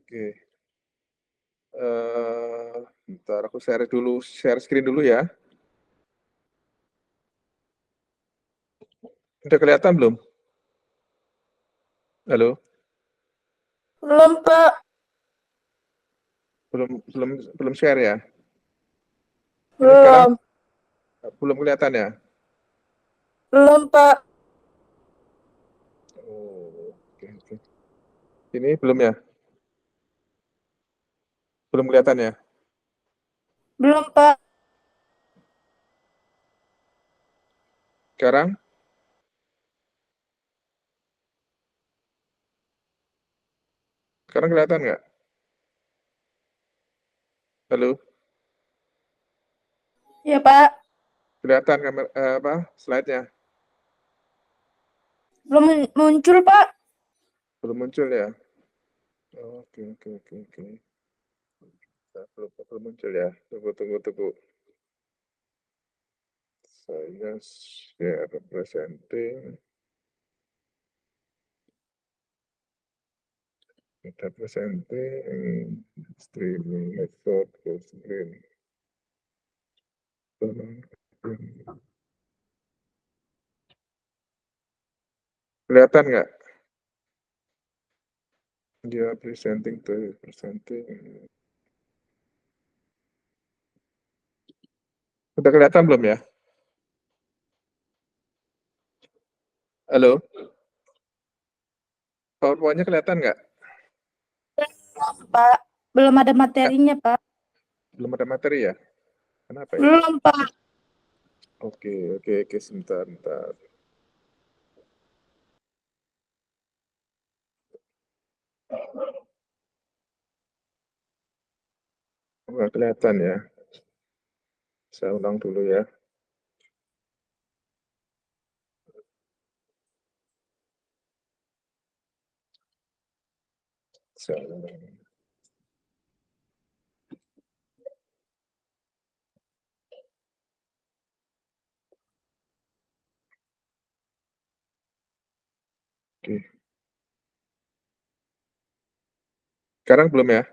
Oke. Bentar aku share screen dulu ya. Udah kelihatan belum? Halo? Belum, Pak. Belum belum belum share ya? Ini sekarang Belum. belum kelihatan ya? Belum, Pak. Oh, oke oke. Ini belum ya? Belum kelihatan ya? Belum, Pak. Sekarang? Sekarang kelihatan nggak? Halo? Ya, Pak. Kelihatan slide-nya? Belum muncul, Pak. Belum muncul ya? Oke oke oke oke. Nah, belum muncul ya? Tunggu. Saya share presenting. Kita presenting streaming method full screen. Kelihatan nggak? Dia presenting. Udah kelihatan belum ya? Halo? PowerPoint-nya kelihatan nggak? Pak. Belum ada materinya, Pak. Belum ada materi ya? Kenapa ya? Belum, Pak. Oke, sebentar. Nggak kelihatan ya? Saya ulang dulu ya. Saya ulang. Oke. Sekarang belum ya?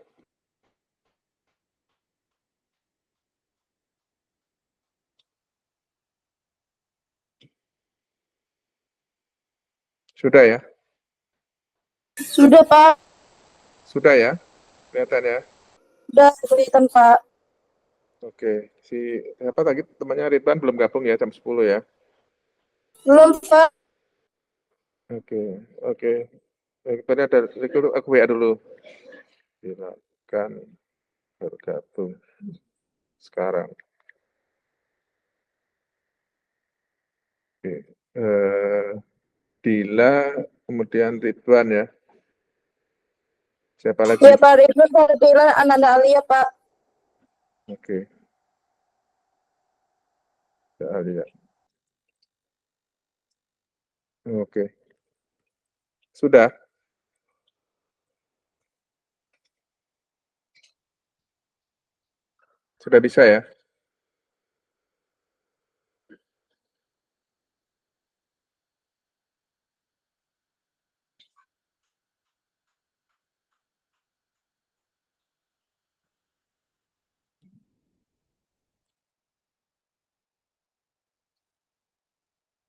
Sudah ya? Sudah, Pak. Sudah ya? Kelihatan ya? Sudah kelihatan, Pak. Oke. Siapa tadi temannya Ridwan belum gabung ya jam 10 ya? Belum, Pak. Oke. Tadi ada aku WA dulu. Silakan bergabung sekarang. Oke. Dila, kemudian Ridwan ya. Siapa lagi? Ya, Pak. Ridwan, Pak. Ridwan, Ananda Alia, Pak. Oke. Ya, lihat. Oke. Sudah? Sudah bisa ya?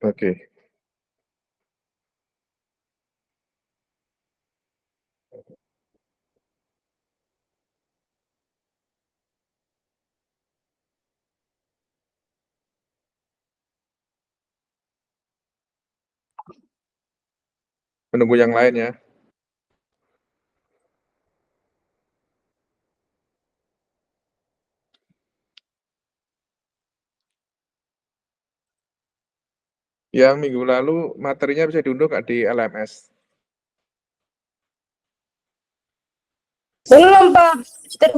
Oke. Menunggu yang lain ya. Yang minggu lalu materinya bisa diunduh nggak di LMS? Belum, Pak.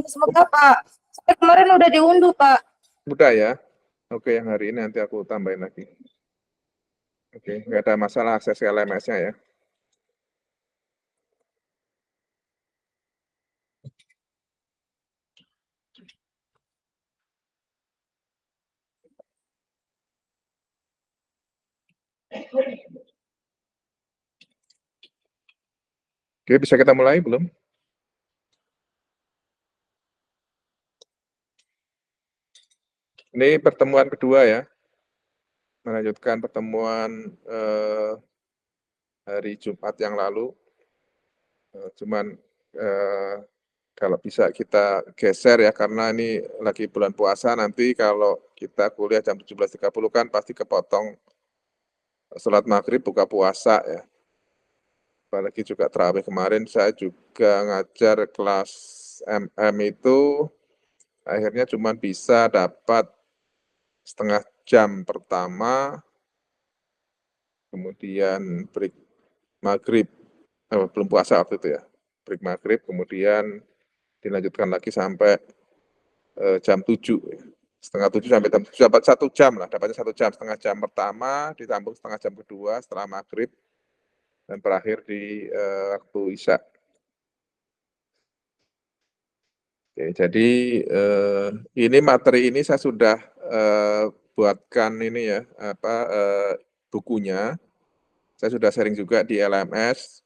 Semoga, Pak. Sampai kemarin udah diunduh, Pak. Udah ya? Oke, yang hari ini nanti aku tambahin lagi. Oke, nggak ada masalah akses ke LMS-nya ya. Oke, bisa kita mulai belum? Ini pertemuan kedua ya, melanjutkan pertemuan hari Jumat yang lalu. Cuman kalau bisa kita geser ya, karena ini lagi bulan puasa, nanti kalau kita kuliah jam 17.30 kan pasti kepotong sholat maghrib buka puasa ya. Apalagi juga terawih kemarin saya juga ngajar kelas MM itu akhirnya cuma bisa dapat setengah jam pertama, kemudian break maghrib, belum puasa waktu itu ya, break maghrib, kemudian dilanjutkan lagi sampai jam 7, setengah 7 sampai jam 7, dapat 1 jam lah, dapatnya 1 jam, setengah jam pertama, ditambung setengah jam kedua setelah maghrib, dan berakhir di waktu isya. Oke, jadi ini materi ini saya sudah buatkan ini ya, bukunya. Saya sudah sharing juga di LMS.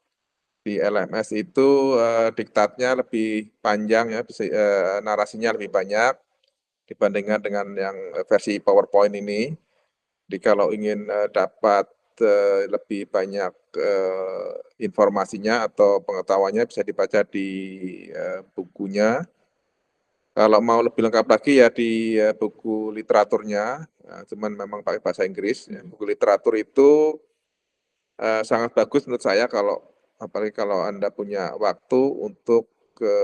Di LMS itu diktatnya lebih panjang ya, narasinya lebih banyak dibandingkan dengan yang versi PowerPoint ini. Jadi kalau ingin dapat lebih banyak informasinya atau pengetahuannya bisa dibaca di bukunya. Kalau mau lebih lengkap lagi ya di buku literaturnya, cuman memang pakai bahasa Inggris. Ya. Buku literatur itu sangat bagus menurut saya kalau apalagi kalau Anda punya waktu untuk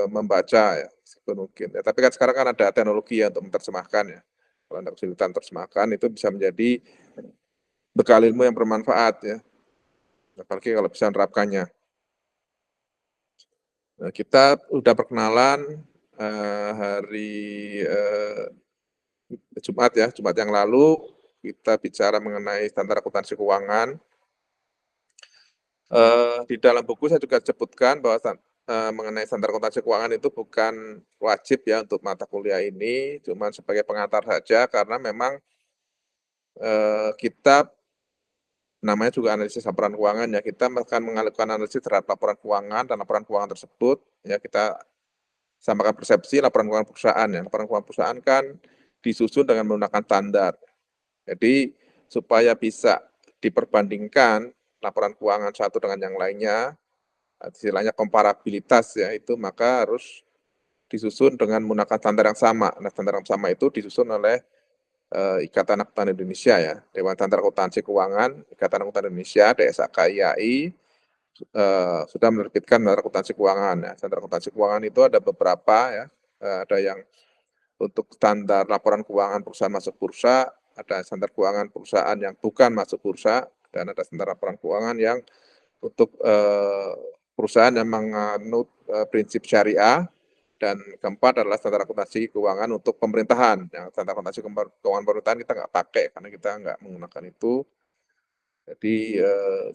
membaca ya, mungkin. Ya, tapi kan sekarang kan ada teknologi ya untuk menerjemahkan ya. Kalau Anda kesulitan terjemahkan itu bisa menjadi bekal ilmu yang bermanfaat ya. Apalagi kalau bisa menerapkannya. Nah, kita udah perkenalan hari Jumat ya, Jumat yang lalu kita bicara mengenai standar akuntansi keuangan. Di dalam buku saya juga sebutkan bahwa mengenai standar akuntansi keuangan itu bukan wajib ya untuk mata kuliah ini, cuma sebagai pengantar saja karena memang kita namanya juga analisis laporan keuangan ya, kita akan melakukan analisis terhadap laporan keuangan dan laporan keuangan tersebut ya kita samakan persepsi laporan keuangan perusahaan ya. Laporan keuangan perusahaan kan disusun dengan menggunakan standar. Jadi supaya bisa diperbandingkan laporan keuangan satu dengan yang lainnya, istilahnya komparabilitas ya itu maka harus disusun dengan menggunakan standar yang sama. Nah, standar yang sama itu disusun oleh Ikatan Akuntan Indonesia ya, Dewan Standar Akuntansi Keuangan, Ikatan Akuntan Indonesia, DSAKIAI, sudah menerbitkan standar akuntansi keuangan ya. Standar akuntansi keuangan itu ada beberapa ya, ada yang untuk standar laporan keuangan perusahaan masuk bursa, ada standar keuangan perusahaan yang bukan masuk bursa, dan ada standar laporan keuangan yang untuk perusahaan yang menganut prinsip syariah, dan keempat adalah standar akuntansi keuangan untuk pemerintahan. Yang standar akuntansi keuangan pemerintahan kita nggak pakai karena kita nggak menggunakan itu. Jadi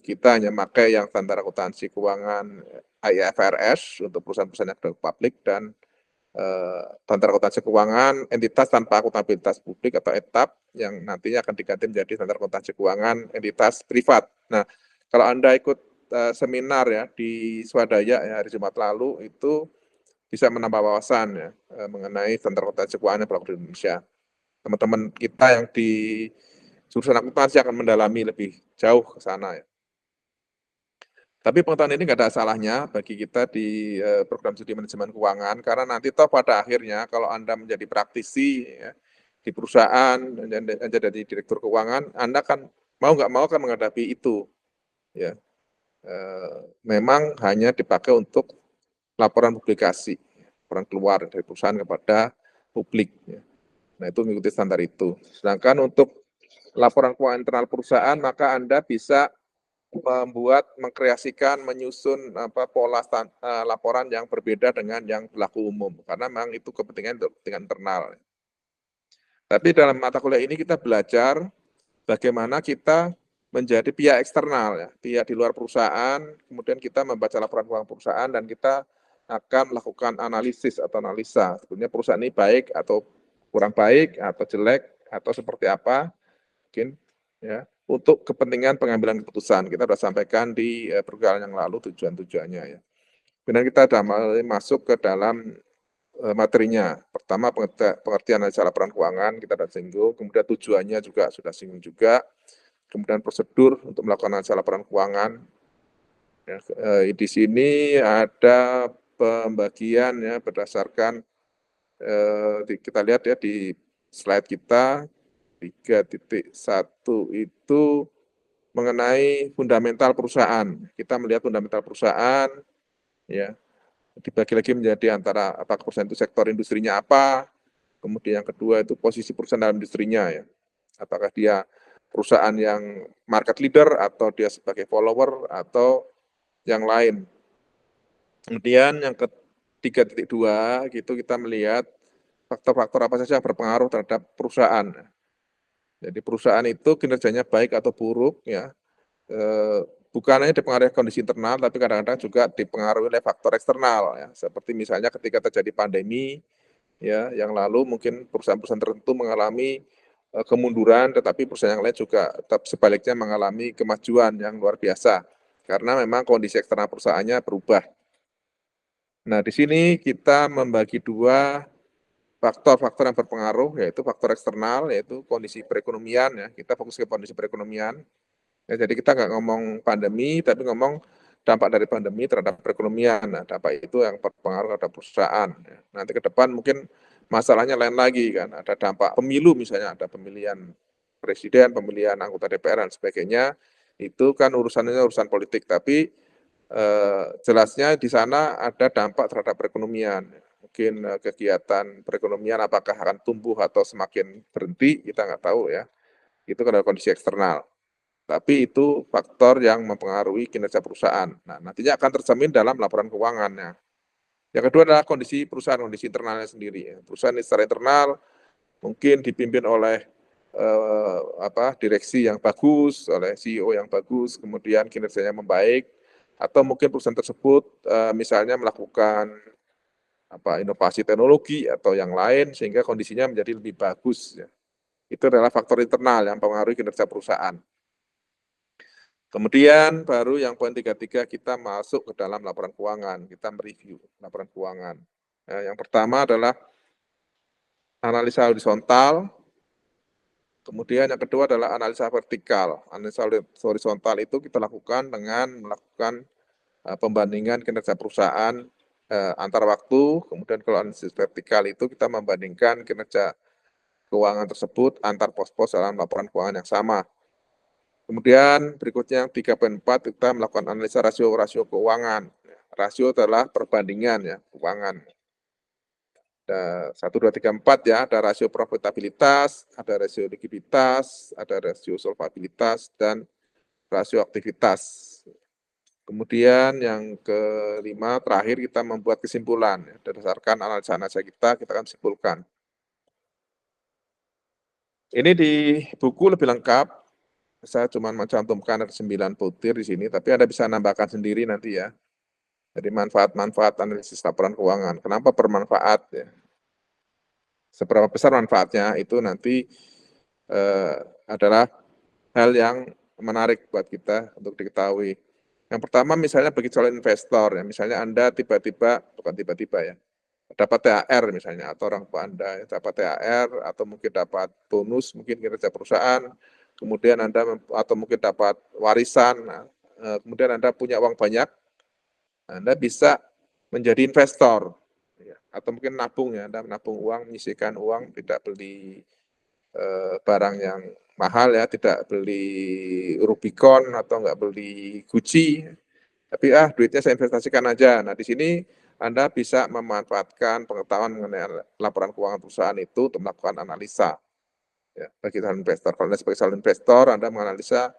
kita hanya pakai yang standar akuntansi keuangan IFRS untuk perusahaan-perusahaan yang publik dan standar akuntansi keuangan entitas tanpa akuntabilitas publik atau ETAP yang nantinya akan diganti menjadi standar akuntansi keuangan entitas privat. Nah, kalau Anda ikut seminar ya di Swadaya ya hari Jumat lalu itu bisa menambah wawasan ya mengenai standar akuntansi keuangan yang berlaku di Indonesia. Teman-teman kita yang di jurusan akuntansi akan mendalami lebih jauh ke sana ya. Tapi pengetahuan ini nggak ada salahnya bagi kita di program studi manajemen keuangan, karena nanti toh pada akhirnya kalau Anda menjadi praktisi ya, di perusahaan, jadi direktur keuangan, Anda kan mau nggak mau akan menghadapi itu. Ya. Memang hanya dipakai untuk laporan publikasi, laporan keluar dari perusahaan kepada publik. Ya. Nah itu mengikuti standar itu. Sedangkan untuk laporan keuangan internal perusahaan, maka Anda bisa mengkreasikan, menyusun pola laporan yang berbeda dengan yang berlaku umum, karena memang itu kepentingan internal. Tapi dalam mata kuliah ini kita belajar bagaimana kita menjadi pihak eksternal, ya, pihak di luar perusahaan, kemudian kita membaca laporan keuangan perusahaan dan kita akan melakukan analisis atau analisa, sebetulnya perusahaan ini baik atau kurang baik, atau jelek, atau seperti apa, mungkin ya untuk kepentingan pengambilan keputusan. Kita sudah sampaikan di perkenalan yang lalu tujuan-tujuannya ya. Kemudian kita sudah masuk ke dalam materinya. Pertama pengertian analisa laporan keuangan kita sudah singgung, kemudian tujuannya juga sudah singgung juga, kemudian prosedur untuk melakukan analisa laporan keuangan. Ya, di sini ada pembagian ya berdasarkan kita lihat ya di slide kita 3.1 itu mengenai fundamental perusahaan. Kita melihat fundamental perusahaan ya dibagi lagi menjadi antara apakah perusahaan itu sektor industrinya apa, kemudian yang kedua itu posisi perusahaan dalam industrinya ya. Apakah dia perusahaan yang market leader atau dia sebagai follower atau yang lain. Kemudian yang ke 3.2 gitu kita melihat faktor-faktor apa saja yang berpengaruh terhadap perusahaan. Jadi perusahaan itu kinerjanya baik atau buruk ya, bukan hanya dipengaruhi kondisi internal, tapi kadang-kadang juga dipengaruhi oleh faktor eksternal ya. Seperti misalnya ketika terjadi pandemi ya, yang lalu mungkin perusahaan-perusahaan tertentu mengalami kemunduran, tetapi perusahaan yang lain juga tetap sebaliknya mengalami kemajuan yang luar biasa karena memang kondisi eksternal perusahaannya berubah. Nah, di sini kita membagi dua faktor-faktor yang berpengaruh, yaitu faktor eksternal, yaitu kondisi perekonomian ya. Kita fokus ke kondisi perekonomian. Ya, jadi kita nggak ngomong pandemi, tapi ngomong dampak dari pandemi terhadap perekonomian. Nah, dampak itu yang berpengaruh terhadap perusahaan. Ya. Nanti ke depan mungkin masalahnya lain lagi kan. Ada dampak pemilu misalnya, ada pemilihan presiden, pemilihan anggota DPR dan sebagainya. Itu kan urusannya urusan politik, tapi jelasnya di sana ada dampak terhadap perekonomian. Mungkin kegiatan perekonomian apakah akan tumbuh atau semakin berhenti, kita nggak tahu ya. Itu adalah kondisi eksternal. Tapi itu faktor yang mempengaruhi kinerja perusahaan. Nah, nantinya akan tercermin dalam laporan keuangannya. Yang kedua adalah kondisi perusahaan, kondisi internalnya sendiri. Perusahaan secara internal mungkin dipimpin oleh direksi yang bagus, oleh CEO yang bagus, kemudian kinerjanya membaik, atau mungkin perusahaan tersebut misalnya melakukan inovasi teknologi atau yang lain sehingga kondisinya menjadi lebih bagus. Ya. Itu adalah faktor internal yang mempengaruhi kinerja perusahaan. Kemudian baru yang poin 33 kita masuk ke dalam laporan keuangan, kita mereview laporan keuangan. Yang pertama adalah analisa horizontal, kemudian yang kedua adalah analisa vertikal. Analisa horizontal itu kita lakukan dengan melakukan pembandingan kinerja perusahaan antar waktu, kemudian kalau analisis vertikal itu kita membandingkan kinerja keuangan tersebut antar pos-pos dalam laporan keuangan yang sama. Kemudian berikutnya yang 3.4 kita melakukan analisa rasio-rasio keuangan. Rasio adalah perbandingan ya keuangan. Ada 1, 2, 3, 4 ya, ada rasio profitabilitas, ada rasio likuiditas, ada rasio solvabilitas, dan rasio aktivitas. Kemudian yang kelima terakhir kita membuat kesimpulan ya, berdasarkan analisa kita akan simpulkan. Ini di buku lebih lengkap. Saya cuma mencantumkan ada 9 butir di sini, tapi Anda bisa nambahkan sendiri nanti ya. Jadi manfaat-manfaat analisis laporan keuangan. Kenapa bermanfaat ya? Seberapa besar manfaatnya itu nanti adalah hal yang menarik buat kita untuk diketahui. Yang pertama misalnya bagi calon investor ya, misalnya Anda bukan tiba-tiba ya, dapat THR misalnya atau orang tua Anda dapat THR atau mungkin dapat bonus mungkin kinerja perusahaan, kemudian Anda atau mungkin dapat warisan, kemudian Anda punya uang banyak, Anda bisa menjadi investor ya, atau mungkin nabung ya, Anda menabung uang, menyisihkan uang, tidak beli barang yang mahal ya, tidak beli Rubicon atau enggak beli Gucci, tapi duitnya saya investasikan aja. Nah, di sini Anda bisa memanfaatkan pengetahuan mengenai laporan keuangan perusahaan itu untuk melakukan analisa ya, bagi calon investor. Kalau Anda sebagai calon investor, Anda menganalisa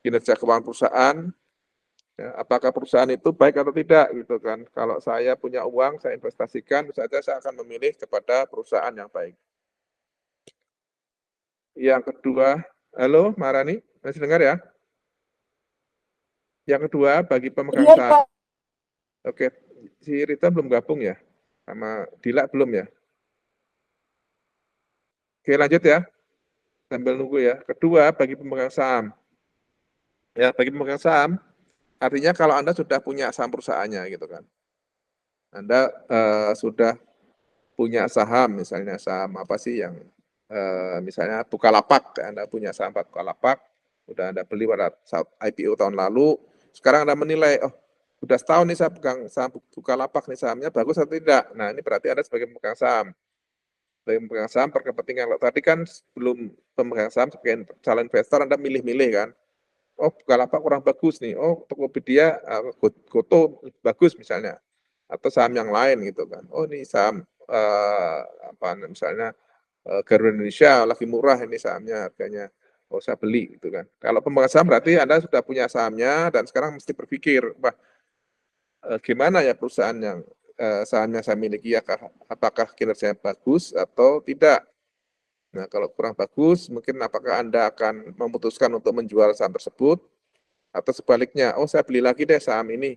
kinerja keuangan perusahaan, ya, apakah perusahaan itu baik atau tidak gitu kan. Kalau saya punya uang, saya investasikan, saja saya akan memilih kepada perusahaan yang baik. Yang kedua, halo Marani, masih dengar ya? Yang kedua, bagi pemegang Benar, saham. Pak. Oke, si Rita belum gabung ya? Sama Dila belum ya? Oke, lanjut ya. Sambil nunggu ya. Kedua, bagi pemegang saham. Ya, bagi pemegang saham, artinya kalau Anda sudah punya saham perusahaannya gitu kan. Anda sudah punya saham, misalnya saham apa sih yang misalnya Bukalapak, Anda punya saham Bukalapak, udah Anda beli pada saat IPO tahun lalu, sekarang Anda menilai, oh udah setahun nih saya pegang saham Bukalapak nih, sahamnya bagus atau tidak. Nah ini berarti Anda sebagai pemegang saham. Sebagai pemegang saham berkepentingan. Kalau tadi kan sebelum pemegang saham sebagai calon investor Anda milih-milih kan, oh Bukalapak kurang bagus nih, oh Tokopedia, Goto bagus misalnya, atau saham yang lain gitu kan. Oh ini saham apa misalnya Garuda Indonesia lagi murah ini sahamnya harganya, oh saya beli gitu kan. Kalau pemegang saham berarti Anda sudah punya sahamnya dan sekarang mesti berpikir, wah gimana ya perusahaan yang sahamnya saya miliki, apakah kinerjanya bagus atau tidak. Nah kalau kurang bagus, mungkin apakah Anda akan memutuskan untuk menjual saham tersebut, atau sebaliknya, oh saya beli lagi deh saham ini,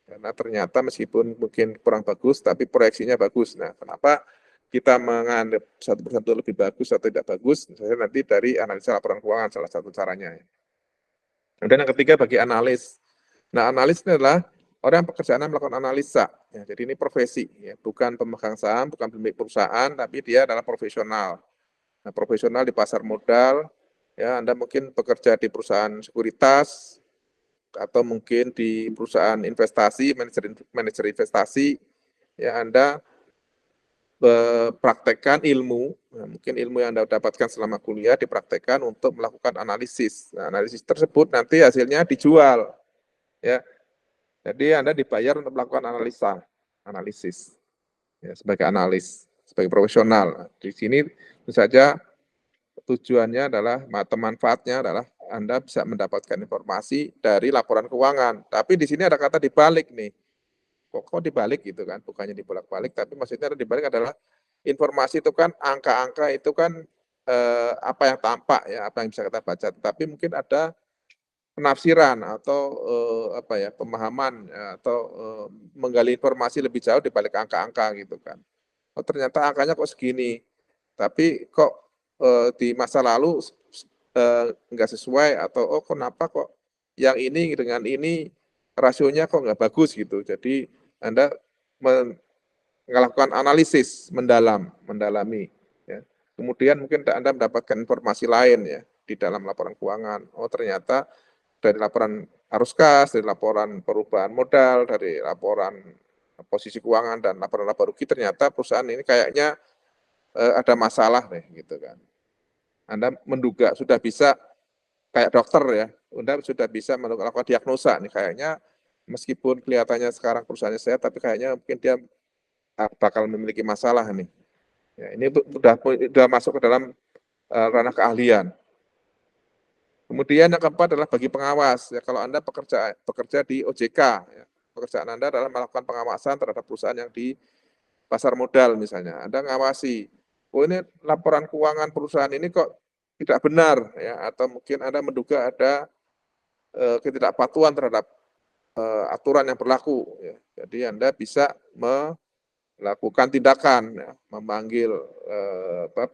karena ternyata meskipun mungkin kurang bagus, tapi proyeksinya bagus. Nah kenapa kita menganggap satu persatu lebih bagus atau tidak bagus, misalnya nanti dari analisa laporan keuangan salah satu caranya. Kemudian yang ketiga bagi analis. Nah analis ini adalah orang yang pekerjaannya melakukan analisa. Ya, jadi ini profesi, ya, bukan pemegang saham, bukan pemilik perusahaan, tapi dia adalah profesional. Nah, profesional di pasar modal, ya Anda mungkin bekerja di perusahaan sekuritas, atau mungkin di perusahaan investasi, manajer investasi, ya Anda praktekkan ilmu, nah, mungkin ilmu yang Anda dapatkan selama kuliah dipraktekkan untuk melakukan analisis. Nah, analisis tersebut nanti hasilnya dijual, ya. Jadi Anda dibayar untuk melakukan analisis, ya, sebagai analis, sebagai profesional. Nah, di sini tentu saja tujuannya adalah, atau manfaatnya adalah Anda bisa mendapatkan informasi dari laporan keuangan. Tapi di sini ada kata dibalik nih. Kok dibalik gitu kan, bukannya dibolak-balik, tapi maksudnya dibalik adalah informasi itu kan, angka-angka itu kan apa yang tampak ya, apa yang bisa kita baca, tapi mungkin ada penafsiran atau apa ya, pemahaman ya, atau menggali informasi lebih jauh di balik angka-angka gitu kan. Oh ternyata angkanya kok segini, tapi kok di masa lalu enggak sesuai, atau oh kenapa kok yang ini dengan ini rasionya kok nggak bagus gitu. Jadi Anda melakukan analisis mendalami, ya. Kemudian mungkin Anda mendapatkan informasi lain ya di dalam laporan keuangan. Oh ternyata dari laporan arus kas, dari laporan perubahan modal, dari laporan posisi keuangan dan laporan laba rugi, ternyata perusahaan ini kayaknya ada masalah nih gitu kan. Anda menduga sudah bisa kayak dokter ya, Anda sudah bisa melakukan diagnosa nih, kayaknya meskipun kelihatannya sekarang perusahaannya sehat, tapi kayaknya mungkin dia bakal memiliki masalah nih. Ya, ini sudah masuk ke dalam ranah keahlian. Kemudian yang keempat adalah bagi pengawas. Ya, kalau Anda bekerja di OJK, ya, pekerjaan Anda adalah melakukan pengawasan terhadap perusahaan yang di pasar modal misalnya. Anda ngawasi, oh ini laporan keuangan perusahaan ini kok tidak benar, ya, atau mungkin Anda menduga ada ketidakpatuhan terhadap aturan yang berlaku. Ya. Jadi Anda bisa melakukan tindakan, ya, memanggil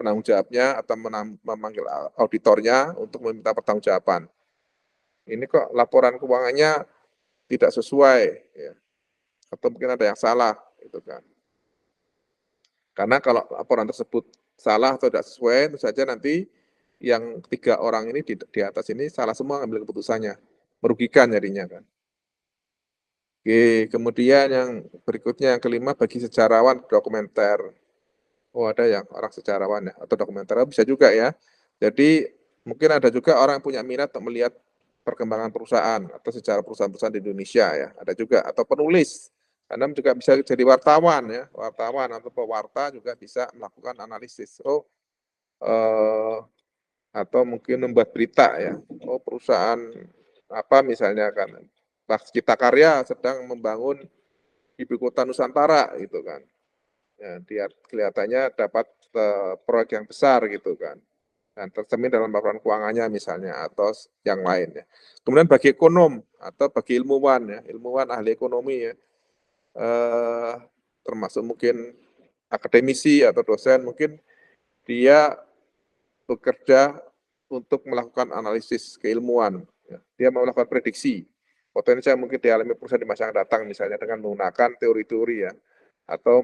penanggung jawabnya atau memanggil auditornya untuk meminta pertanggungjawaban. Ini kok laporan keuangannya tidak sesuai, ya, atau mungkin ada yang salah, gitu kan. Karena kalau laporan tersebut salah atau tidak sesuai, tentu saja nanti yang 3 orang ini di atas ini salah semua ngambil keputusannya, merugikan jadinya kan. Oke, kemudian yang berikutnya yang kelima bagi sejarawan dokumenter. Oh ada yang orang sejarawan ya, atau dokumenter, bisa juga ya. Jadi mungkin ada juga orang yang punya minat untuk melihat perkembangan perusahaan atau sejarah perusahaan-perusahaan di Indonesia ya, ada juga, atau penulis. Anda juga bisa jadi wartawan ya, wartawan atau pewarta juga bisa melakukan analisis. Oh, atau mungkin membuat berita ya. Oh, perusahaan apa misalnya kan, Cita Karya sedang membangun ibu kota Nusantara gitu kan. Ya, dia kelihatannya dapat proyek yang besar gitu kan. Dan tercermin dalam laporan keuangannya misalnya, atau yang lain ya. Kemudian bagi ekonom atau bagi ilmuwan ya, ilmuwan ahli ekonomi ya, termasuk mungkin akademisi atau dosen, mungkin dia bekerja untuk melakukan analisis keilmuan. Ya. Dia melakukan prediksi potensi yang mungkin dialami perusahaan di masa yang datang, misalnya dengan menggunakan teori-teori ya, atau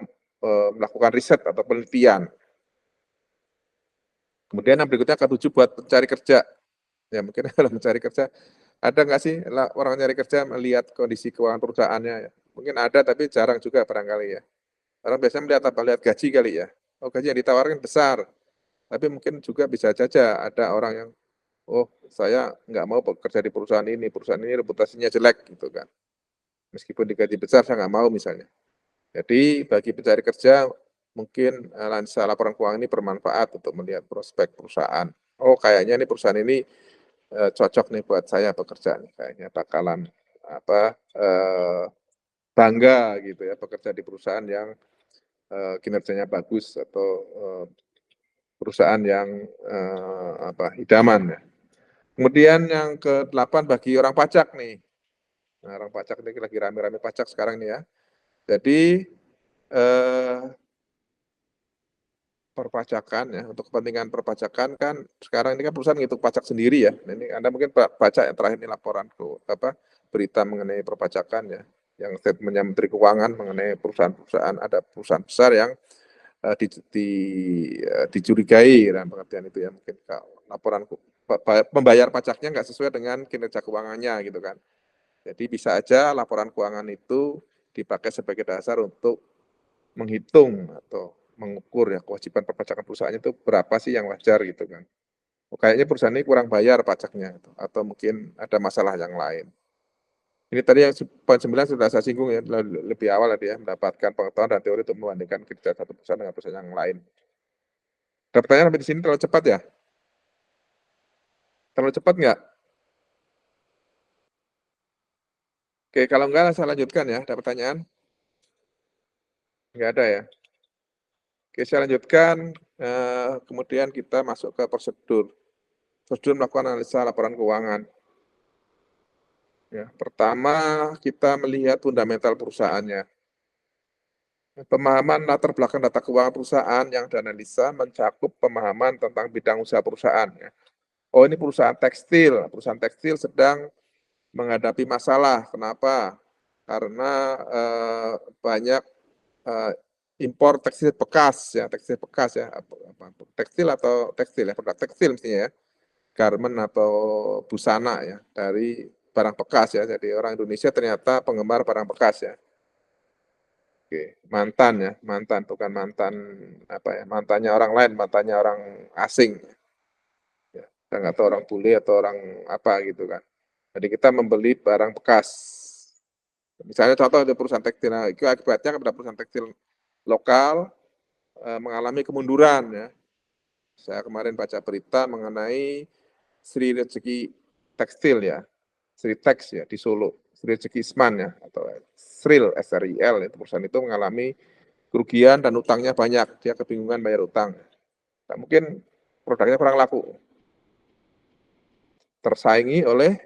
melakukan riset atau penelitian. Kemudian yang berikutnya ke-7 buat pencari kerja. Ya mungkin kalau mencari kerja, ada nggak sih orang nyari kerja melihat kondisi keuangan perusahaannya ya? Mungkin ada tapi jarang juga barangkali ya. Orang biasanya melihat apa? Lihat gaji kali ya. Oh gaji yang ditawarkan besar, tapi mungkin juga bisa saja ada orang yang, oh saya nggak mau bekerja di perusahaan ini reputasinya jelek gitu kan. Meskipun digaji besar saya nggak mau misalnya. Jadi bagi pencari kerja mungkin lensa laporan keuangan ini bermanfaat untuk melihat prospek perusahaan. Oh kayaknya nih perusahaan ini cocok nih buat saya bekerja nih, kayaknya bakalan apa, bangga gitu ya bekerja di perusahaan yang kinerjanya bagus atau perusahaan yang apa, idaman ya. Kemudian yang ke-8 bagi orang pajak nih. Nah, orang pajak ini lagi rame-rame pajak sekarang nih ya. Jadi, perpajakan ya, untuk kepentingan perpajakan kan sekarang ini kan perusahaan ngitung pajak sendiri ya. Nah, ini Anda mungkin baca yang terakhir ini laporan apa, berita mengenai perpajakan ya, yang statement-nya Menteri Keuangan mengenai perusahaan-perusahaan, ada perusahaan besar yang dicurigai dalam pengertian itu ya, mungkin laporan pembayar pajaknya nggak sesuai dengan kinerja keuangannya gitu kan. Jadi bisa aja laporan keuangan itu dipakai sebagai dasar untuk menghitung atau mengukur ya kewajiban perpajakan perusahaannya itu berapa sih yang wajar gitu kan. Oh, kayaknya perusahaan ini kurang bayar pajaknya gitu, atau mungkin ada masalah yang lain. Ini tadi yang poin 9 sudah saya singgung ya, lebih awal tadi ya, mendapatkan pengetahuan dan teori untuk membandingkan kinerja satu perusahaan dengan perusahaan yang lain. Ada pertanyaan sampai di sini terlalu cepat ya? Terlalu cepat nggak? Oke, kalau enggak saya lanjutkan ya, ada pertanyaan? Nggak ada ya? Oke, saya lanjutkan, kemudian kita masuk ke prosedur. Prosedur melakukan analisa laporan keuangan. Ya, pertama kita melihat fundamental perusahaannya. Pemahaman latar belakang data keuangan perusahaan yang dianalisa mencakup pemahaman tentang bidang usaha perusahaan. Ya. Oh ini perusahaan tekstil sedang menghadapi masalah. Kenapa? Karena banyak impor tekstil bekas ya, tekstil atau tekstil ya, produk tekstil mestinya ya, garment atau busana ya dari barang bekas ya. Jadi orang Indonesia ternyata penggemar barang bekas ya. Oke, mantan bukan mantan apa ya, mantannya orang lain, mantannya orang asing. Ya, kita nggak tahu orang bule atau orang apa gitu kan. Jadi kita membeli barang bekas. Misalnya contoh di perusahaan tekstil, nah, itu akibatnya kepada perusahaan tekstil lokal mengalami kemunduran ya. Saya kemarin baca berita mengenai Sri Rezeki Tekstil ya, Sri Teks ya di Solo, Sri Rezeki Isman ya atau Sril SRIL itu perusahaan itu mengalami kerugian dan utangnya banyak, dia kebingungan bayar utang. Nah, mungkin produknya kurang laku, tersaingi oleh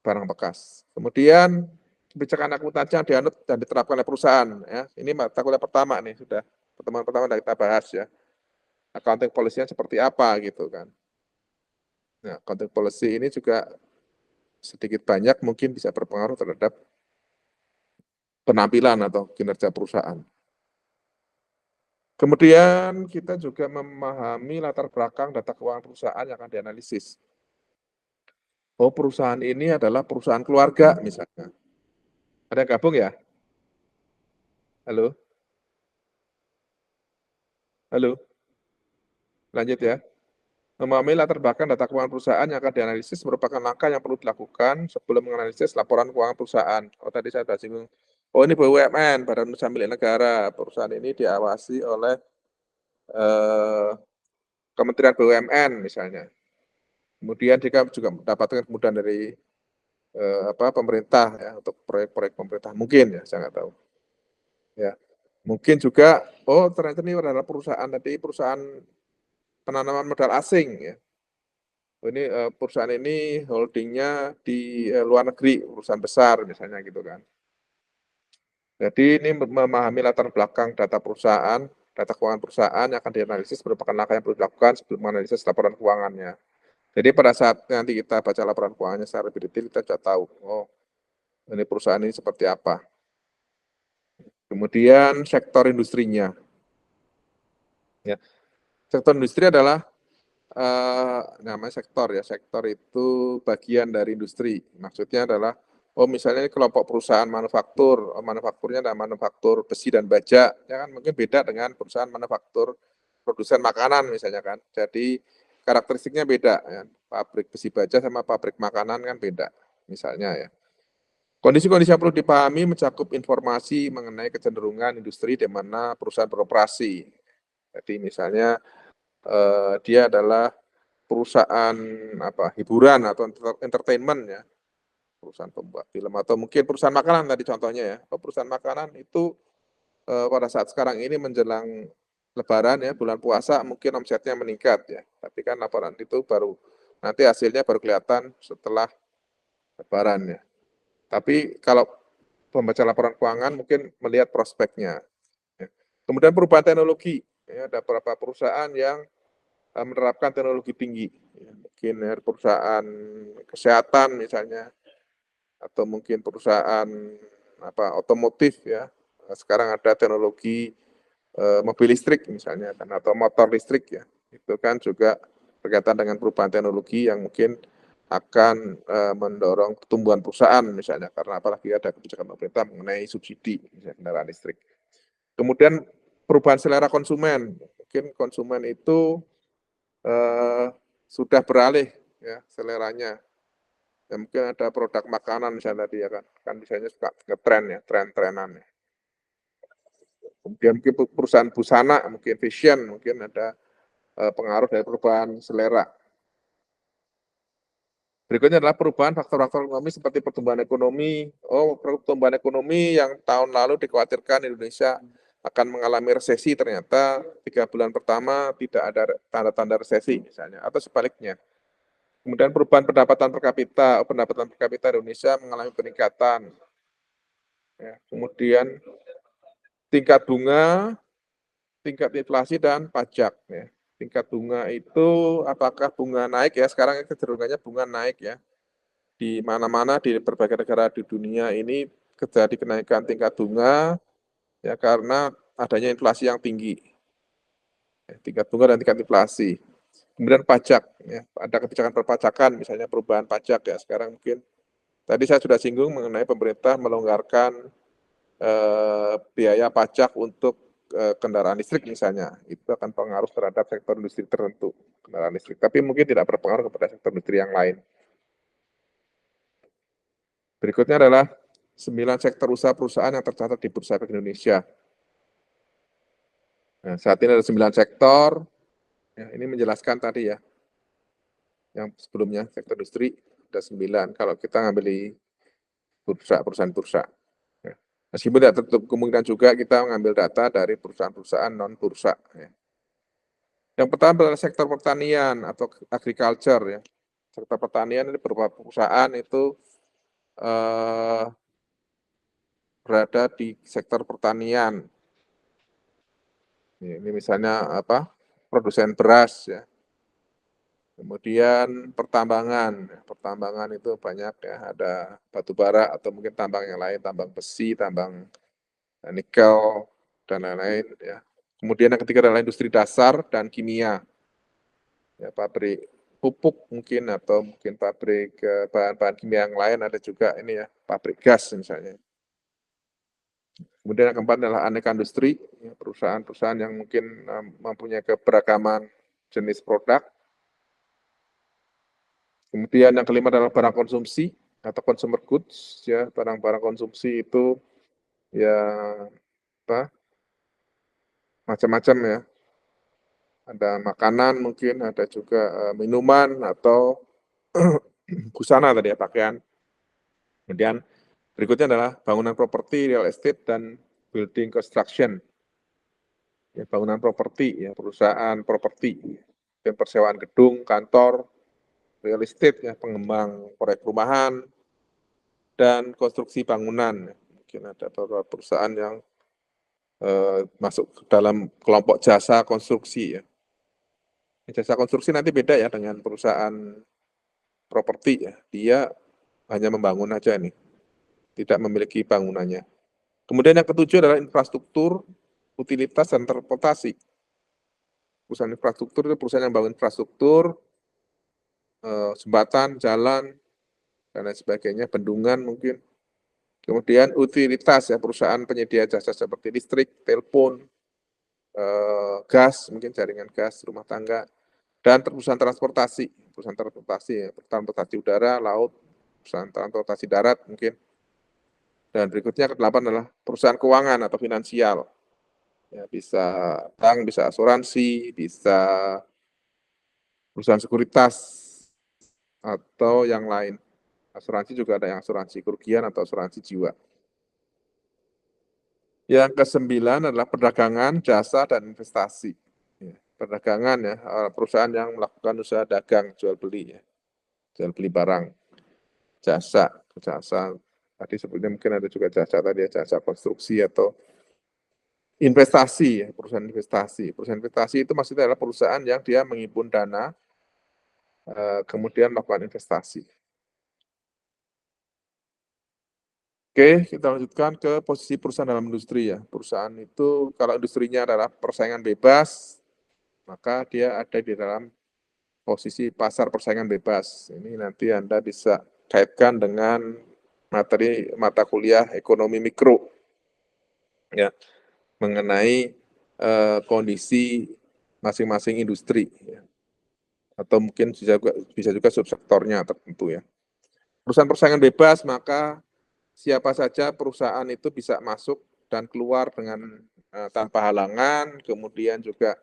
barang bekas. Kemudian kebijakan akuntansi yang dianut dan diterapkan oleh perusahaan ya. Ini mata kuliah pertama nih sudah pertemuan pertama yang kita bahas ya. Accounting policy-nya seperti apa gitu kan. Nah, accounting policy ini juga sedikit banyak mungkin bisa berpengaruh terhadap penampilan atau kinerja perusahaan. Kemudian kita juga memahami latar belakang data keuangan perusahaan yang akan dianalisis. Oh, perusahaan ini adalah perusahaan keluarga misalnya. Ada yang gabung ya? Halo? Halo? Lanjut ya. Memahami latar belakang data keuangan perusahaan yang akan dianalisis merupakan langkah yang perlu dilakukan sebelum menganalisis laporan keuangan perusahaan. Oh, tadi saya sudah singgung. Oh, ini BUMN, Badan Usaha Milik Negara. Perusahaan ini diawasi oleh Kementerian BUMN misalnya. Kemudian dia juga mendapatkan kemudahan dari pemerintah ya untuk proyek-proyek pemerintah. Mungkin ya, saya nggak tahu. Ya, mungkin juga, oh ternyata ini adalah perusahaan penanaman modal asing ya. Oh, ini perusahaan ini holdingnya di luar negeri, perusahaan besar misalnya gitu kan. Jadi ini memahami latar belakang data perusahaan, data keuangan perusahaan yang akan dianalisis merupakan langkah yang perlu dilakukan sebelum menganalisis laporan keuangannya. Jadi pada saat nanti kita baca laporan keuangannya secara lebih detail, kita sudah tahu, oh ini perusahaan ini seperti apa. Kemudian sektor industrinya. Ya, sektor industri adalah namanya sektor ya, sektor itu bagian dari industri. Maksudnya adalah, misalnya ini kelompok perusahaan manufaktur, manufakturnya ada manufaktur besi dan baja, ya kan mungkin beda dengan perusahaan manufaktur produsen makanan misalnya kan. Jadi karakteristiknya beda ya, pabrik besi baja sama pabrik makanan kan beda, misalnya ya. Kondisi-kondisi yang perlu dipahami mencakup informasi mengenai kecenderungan industri di mana perusahaan beroperasi. Jadi misalnya, dia adalah perusahaan hiburan atau entertainment ya, perusahaan pembuat film atau mungkin perusahaan makanan tadi contohnya ya. Perusahaan makanan itu, pada saat sekarang ini menjelang lebaran ya, bulan puasa mungkin omsetnya meningkat ya, tapi kan laporan itu baru nanti hasilnya baru kelihatan setelah lebaran ya. Tapi kalau pembaca laporan keuangan mungkin melihat prospeknya ya. Kemudian perubahan teknologi, ya ada beberapa perusahaan yang menerapkan teknologi tinggi, ya, mungkin ya, perusahaan kesehatan misalnya, atau mungkin perusahaan otomotif ya. Sekarang ada teknologi mobil listrik misalnya kan, atau motor listrik ya. Itu kan juga berkaitan dengan perubahan teknologi yang mungkin akan mendorong pertumbuhan perusahaan misalnya, karena apalagi ada kebijakan pemerintah mengenai subsidi misalnya kendaraan listrik. Kemudian perubahan selera konsumen, mungkin konsumen itu sudah beralih ya seleranya. Ya mungkin ada produk makanan misalnya tadi ya kan, kan misalnya suka ngetren ya, tren-trenan ya. Kemudian mungkin perusahaan busana, mungkin fashion, mungkin ada pengaruh dari perubahan selera. Berikutnya adalah perubahan faktor-faktor ekonomi seperti pertumbuhan ekonomi. Pertumbuhan ekonomi yang tahun lalu dikhawatirkan Indonesia akan mengalami resesi, ternyata 3 bulan pertama tidak ada tanda-tanda resesi misalnya, atau sebaliknya. Kemudian perubahan pendapatan per kapita Indonesia mengalami peningkatan. Ya, kemudian tingkat bunga, tingkat inflasi dan pajak. Ya. Tingkat bunga itu apakah bunga naik ya? Sekarang kecenderungannya bunga naik ya. Di mana-mana di berbagai negara di dunia ini terjadi kenaikan tingkat bunga ya karena adanya inflasi yang tinggi. Ya, tingkat bunga dan tingkat inflasi. Kemudian pajak, ya, ada kebijakan perpajakan, misalnya perubahan pajak ya. Sekarang mungkin tadi saya sudah singgung mengenai pemerintah melonggarkan biaya pajak untuk kendaraan listrik misalnya. Itu akan pengaruh terhadap sektor industri tertentu, kendaraan listrik. Tapi mungkin tidak berpengaruh kepada sektor industri yang lain. Berikutnya adalah 9 sektor usaha perusahaan yang tercatat di Bursa Efek Indonesia. Nah, saat ini ada 9 sektor. Ya, ini menjelaskan tadi ya, yang sebelumnya sektor industri ada 9. Kalau kita ngambil di bursa, perusahaan bursa. Ya. Meskipun tidak tertutup kemungkinan juga kita mengambil data dari perusahaan-perusahaan non-bursa. Ya. Yang pertama adalah sektor pertanian atau agriculture ya. Sektor pertanian ini beberapa perusahaan itu berada di sektor pertanian. Ini misalnya produsen beras ya. Kemudian pertambangan itu banyak ya, ada batu bara atau mungkin tambang yang lain, tambang besi, tambang nikel dan lain-lain ya. Kemudian yang ketiga adalah industri dasar dan kimia. Ya, pabrik pupuk mungkin atau mungkin pabrik bahan-bahan kimia yang lain, ada juga ini ya, pabrik gas misalnya. Kemudian yang keempat adalah aneka industri, ya, perusahaan-perusahaan yang mungkin mempunyai keberagaman jenis produk. Kemudian yang kelima adalah barang konsumsi atau consumer goods, ya, barang-barang konsumsi itu ya macam-macam ya. Ada makanan mungkin, ada juga minuman atau busana tadi ya, pakaian. Kemudian berikutnya adalah bangunan properti, real estate, dan building construction. Ya, bangunan properti, ya, perusahaan properti, dan persewaan gedung, kantor, real estate, ya, pengembang proyek perumahan, dan konstruksi bangunan. Mungkin ada beberapa perusahaan yang masuk dalam kelompok jasa konstruksi. Ya. Jasa konstruksi nanti beda ya dengan perusahaan properti ya. Dia hanya membangun aja nih, tidak memiliki bangunannya. Kemudian yang ketujuh adalah infrastruktur, utilitas, dan transportasi. Perusahaan infrastruktur itu perusahaan yang bangun infrastruktur, jembatan, jalan, dan lain sebagainya, bendungan mungkin. Kemudian utilitas ya, perusahaan penyedia jasa seperti listrik, telepon, gas, mungkin jaringan gas rumah tangga, dan perusahaan transportasi ya, transportasi udara, laut, perusahaan transportasi darat mungkin. Dan berikutnya ke-8 adalah perusahaan keuangan atau finansial. Ya, bisa bank, bisa asuransi, bisa perusahaan sekuritas, atau yang lain. Asuransi juga ada yang asuransi kerugian atau asuransi jiwa. Yang ke-9 adalah perdagangan, jasa, dan investasi. Ya, perdagangan ya, perusahaan yang melakukan usaha dagang, jual beli ya, jual beli barang. Jasa tadi sebutnya mungkin ada juga jasa tadi ya, jasa konstruksi atau investasi ya, perusahaan investasi. Perusahaan investasi itu maksudnya adalah perusahaan yang dia menghimpun dana, kemudian melakukan investasi. Oke, kita lanjutkan ke posisi perusahaan dalam industri ya. Perusahaan itu kalau industrinya adalah persaingan bebas, maka dia ada di dalam posisi pasar persaingan bebas. Ini nanti Anda bisa kaitkan dengan materi mata kuliah ekonomi mikro ya, mengenai kondisi masing-masing industri ya. Atau mungkin bisa juga subsektornya tertentu ya. Perusahaan persaingan bebas, maka siapa saja perusahaan itu bisa masuk dan keluar dengan tanpa halangan, kemudian juga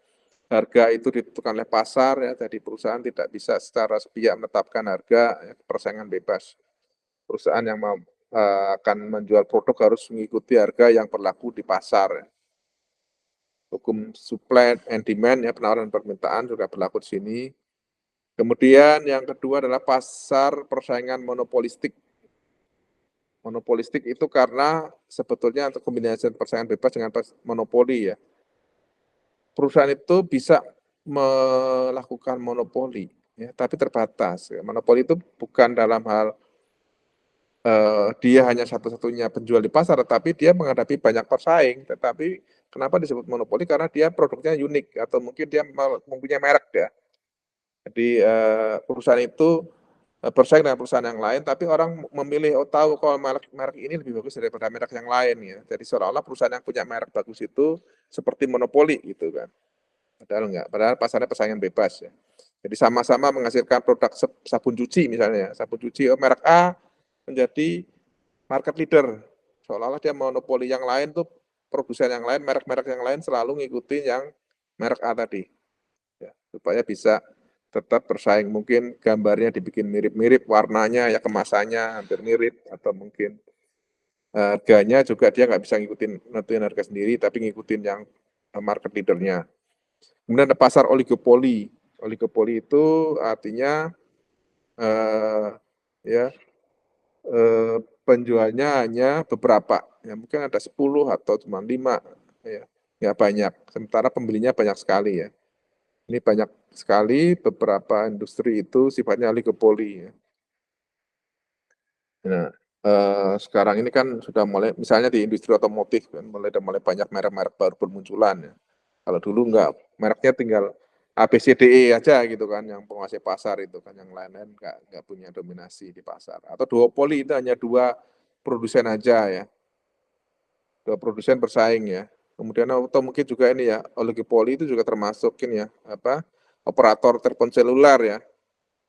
harga itu ditentukan oleh pasar ya, jadi perusahaan tidak bisa secara sepihak menetapkan harga ya, persaingan bebas. Perusahaan yang akan menjual produk harus mengikuti harga yang berlaku di pasar. Ya. Hukum supply and demand ya, penawaran dan permintaan juga berlaku di sini. Kemudian yang kedua adalah pasar persaingan monopolistik. Monopolistik itu karena sebetulnya untuk kombinasi persaingan bebas dengan monopoli ya. Perusahaan itu bisa melakukan monopoli, ya, tapi terbatas. Ya. Monopoli itu bukan dalam hal dia hanya satu-satunya penjual di pasar, tetapi dia menghadapi banyak pesaing. Tetapi kenapa disebut monopoli? Karena dia produknya unik atau mungkin dia mempunyai merek ya. Jadi perusahaan itu bersaing dengan perusahaan yang lain, tapi orang memilih, tahu kalau merek ini lebih bagus daripada merek yang lain ya. Jadi seolah-olah perusahaan yang punya merek bagus itu seperti monopoli gitu kan. Padahal enggak, padahal pasarnya persaingan bebas ya. Jadi sama-sama menghasilkan produk sabun cuci misalnya, sabun cuci merek A menjadi market leader. Seolah-olah dia monopoli, yang lain tuh produsen yang lain, merek-merek yang lain selalu ngikutin yang merek A tadi. Ya, supaya bisa tetap bersaing. Mungkin gambarnya dibikin mirip-mirip, warnanya ya kemasannya hampir mirip, atau mungkin harganya juga dia nggak bisa nentuin harga sendiri, tapi ngikutin yang market leadernya. Kemudian ada pasar oligopoli. Oligopoli itu artinya ya penjualnya hanya beberapa, ya mungkin ada 10 atau cuma 5, ya nggak banyak. Sementara pembelinya banyak sekali ya. Ini banyak sekali, beberapa industri itu sifatnya oligopoli ya. Nah, sekarang ini kan sudah mulai, misalnya di industri otomotif kan mulai banyak merek-merek baru bermunculan ya. Kalau dulu enggak, mereknya tinggal ABCDE aja gitu kan, yang penguasai pasar itu kan, yang lain-lain enggak punya dominasi di pasar. Atau duopoli itu hanya 2 produsen aja ya. 2 produsen bersaing ya. Kemudian atau mungkin juga ini ya, oligopoli itu juga termasuk ini ya, operator telepon seluler ya.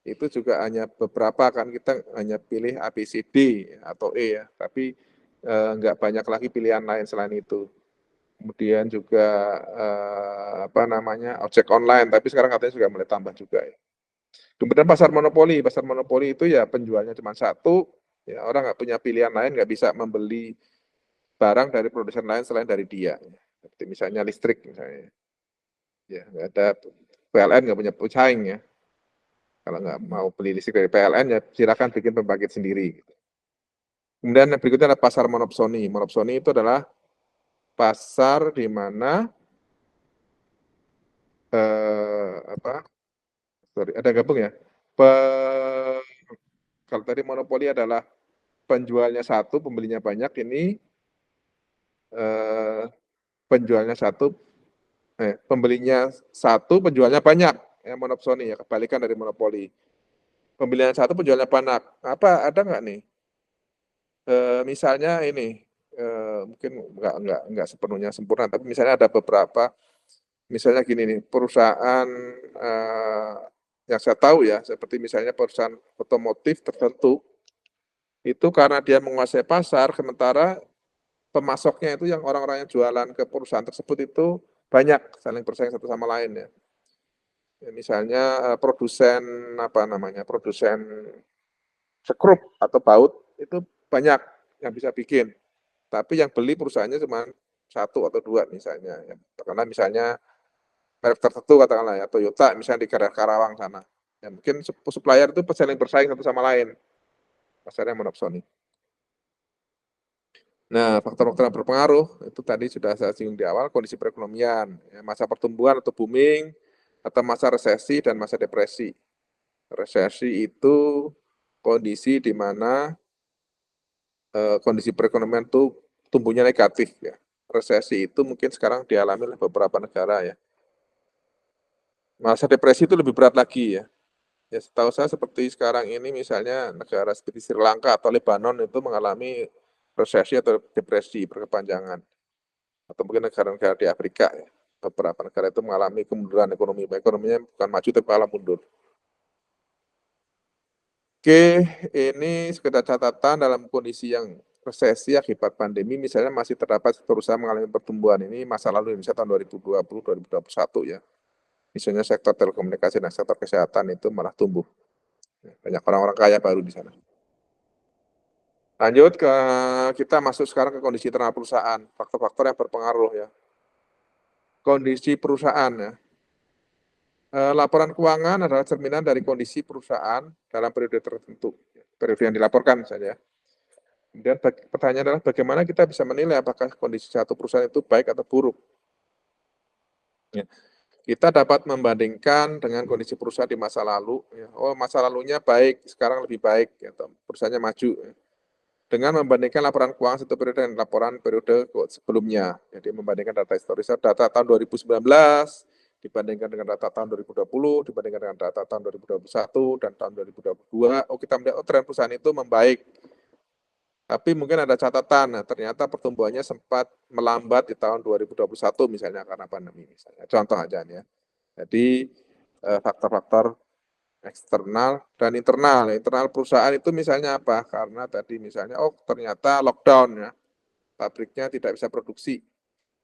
Itu juga hanya beberapa kan, kita hanya pilih ABCD atau E ya, tapi enggak banyak lagi pilihan lain selain itu. Kemudian juga ojek online, tapi sekarang katanya sudah mulai tambah juga ya. Kemudian pasar monopoli itu ya penjualnya cuma satu, ya orang nggak punya pilihan lain, nggak bisa membeli barang dari produsen lain selain dari dia. Seperti misalnya listrik misalnya, ya nggak ada, PLN nggak punya pesaing ya. Kalau nggak mau beli listrik dari PLN ya silakan bikin pembangkit sendiri. Kemudian yang berikutnya adalah pasar monopsoni. Monopsoni itu adalah pasar di mana ada gabung ya. Kalau tadi monopoli adalah penjualnya satu, pembelinya banyak, ini penjualnya satu, pembelinya satu, penjualnya banyak, ya monopsoni ya, kebalikan dari monopoli. Pembelian satu, penjualnya banyak. Apa ada nggak nih? Misalnya ini, mungkin nggak sepenuhnya sempurna, tapi misalnya ada beberapa, misalnya gini nih, perusahaan yang saya tahu ya, seperti misalnya perusahaan otomotif tertentu, itu karena dia menguasai pasar, sementara pemasoknya itu yang orang-orang yang jualan ke perusahaan tersebut itu banyak, saling bersaing satu sama lain ya. Misalnya produsen apa namanya, produsen sekrup atau baut itu banyak yang bisa bikin, tapi yang beli perusahaannya cuma satu atau dua misalnya. Ya. Karena misalnya merek tertentu katakanlah ya, Toyota misalnya di Karawang sana. Ya, mungkin supplier itu saling bersaing satu sama lain, pasarnya monopsoni. Nah, faktor-faktor yang berpengaruh itu tadi sudah saya singgung di awal, kondisi perekonomian, ya, masa pertumbuhan atau booming, atau masa resesi dan masa depresi. Resesi itu kondisi di mana kondisi perekonomian itu tumbuhnya negatif ya. Resesi itu mungkin sekarang dialami oleh beberapa negara ya. Masa depresi itu lebih berat lagi ya. Ya setahu saya seperti sekarang ini misalnya negara seperti Sri Lanka atau Lebanon itu mengalami resesi atau depresi berkepanjangan. Atau mungkin negara-negara di Afrika ya. Beberapa negara itu mengalami kemunduran ekonomi. Ekonominya bukan maju tapi malah mundur. Oke, ini sekedar catatan dalam kondisi yang resesi akibat pandemi, misalnya masih terdapat perusahaan mengalami pertumbuhan. Ini masa lalu Indonesia tahun 2020-2021 ya. Misalnya sektor telekomunikasi dan sektor kesehatan itu malah tumbuh. Banyak orang-orang kaya baru di sana. Lanjut ke kita masuk sekarang ke kondisi internal perusahaan, faktor-faktor yang berpengaruh ya. Kondisi perusahaan ya. Laporan keuangan adalah cerminan dari kondisi perusahaan dalam periode tertentu, periode yang dilaporkan misalnya. Kemudian pertanyaan adalah bagaimana kita bisa menilai apakah kondisi satu perusahaan itu baik atau buruk. Ya. Kita dapat membandingkan dengan kondisi perusahaan di masa lalu. Ya. Oh, masa lalunya baik, sekarang lebih baik, ya, perusahaannya maju. Ya. Dengan membandingkan laporan keuangan satu periode dengan laporan periode sebelumnya. Jadi membandingkan data historis, data tahun 2019, dibandingkan dengan data tahun 2020, dibandingkan dengan data tahun 2021 dan tahun 2022. Oh, kita melihat tren perusahaan itu membaik. Tapi mungkin ada catatan, nah, ternyata pertumbuhannya sempat melambat di tahun 2021 misalnya karena pandemi misalnya. Contoh aja nih ya. Jadi faktor-faktor eksternal dan internal. Internal perusahaan itu misalnya apa? Karena tadi misalnya, oh ternyata lockdown ya, pabriknya tidak bisa produksi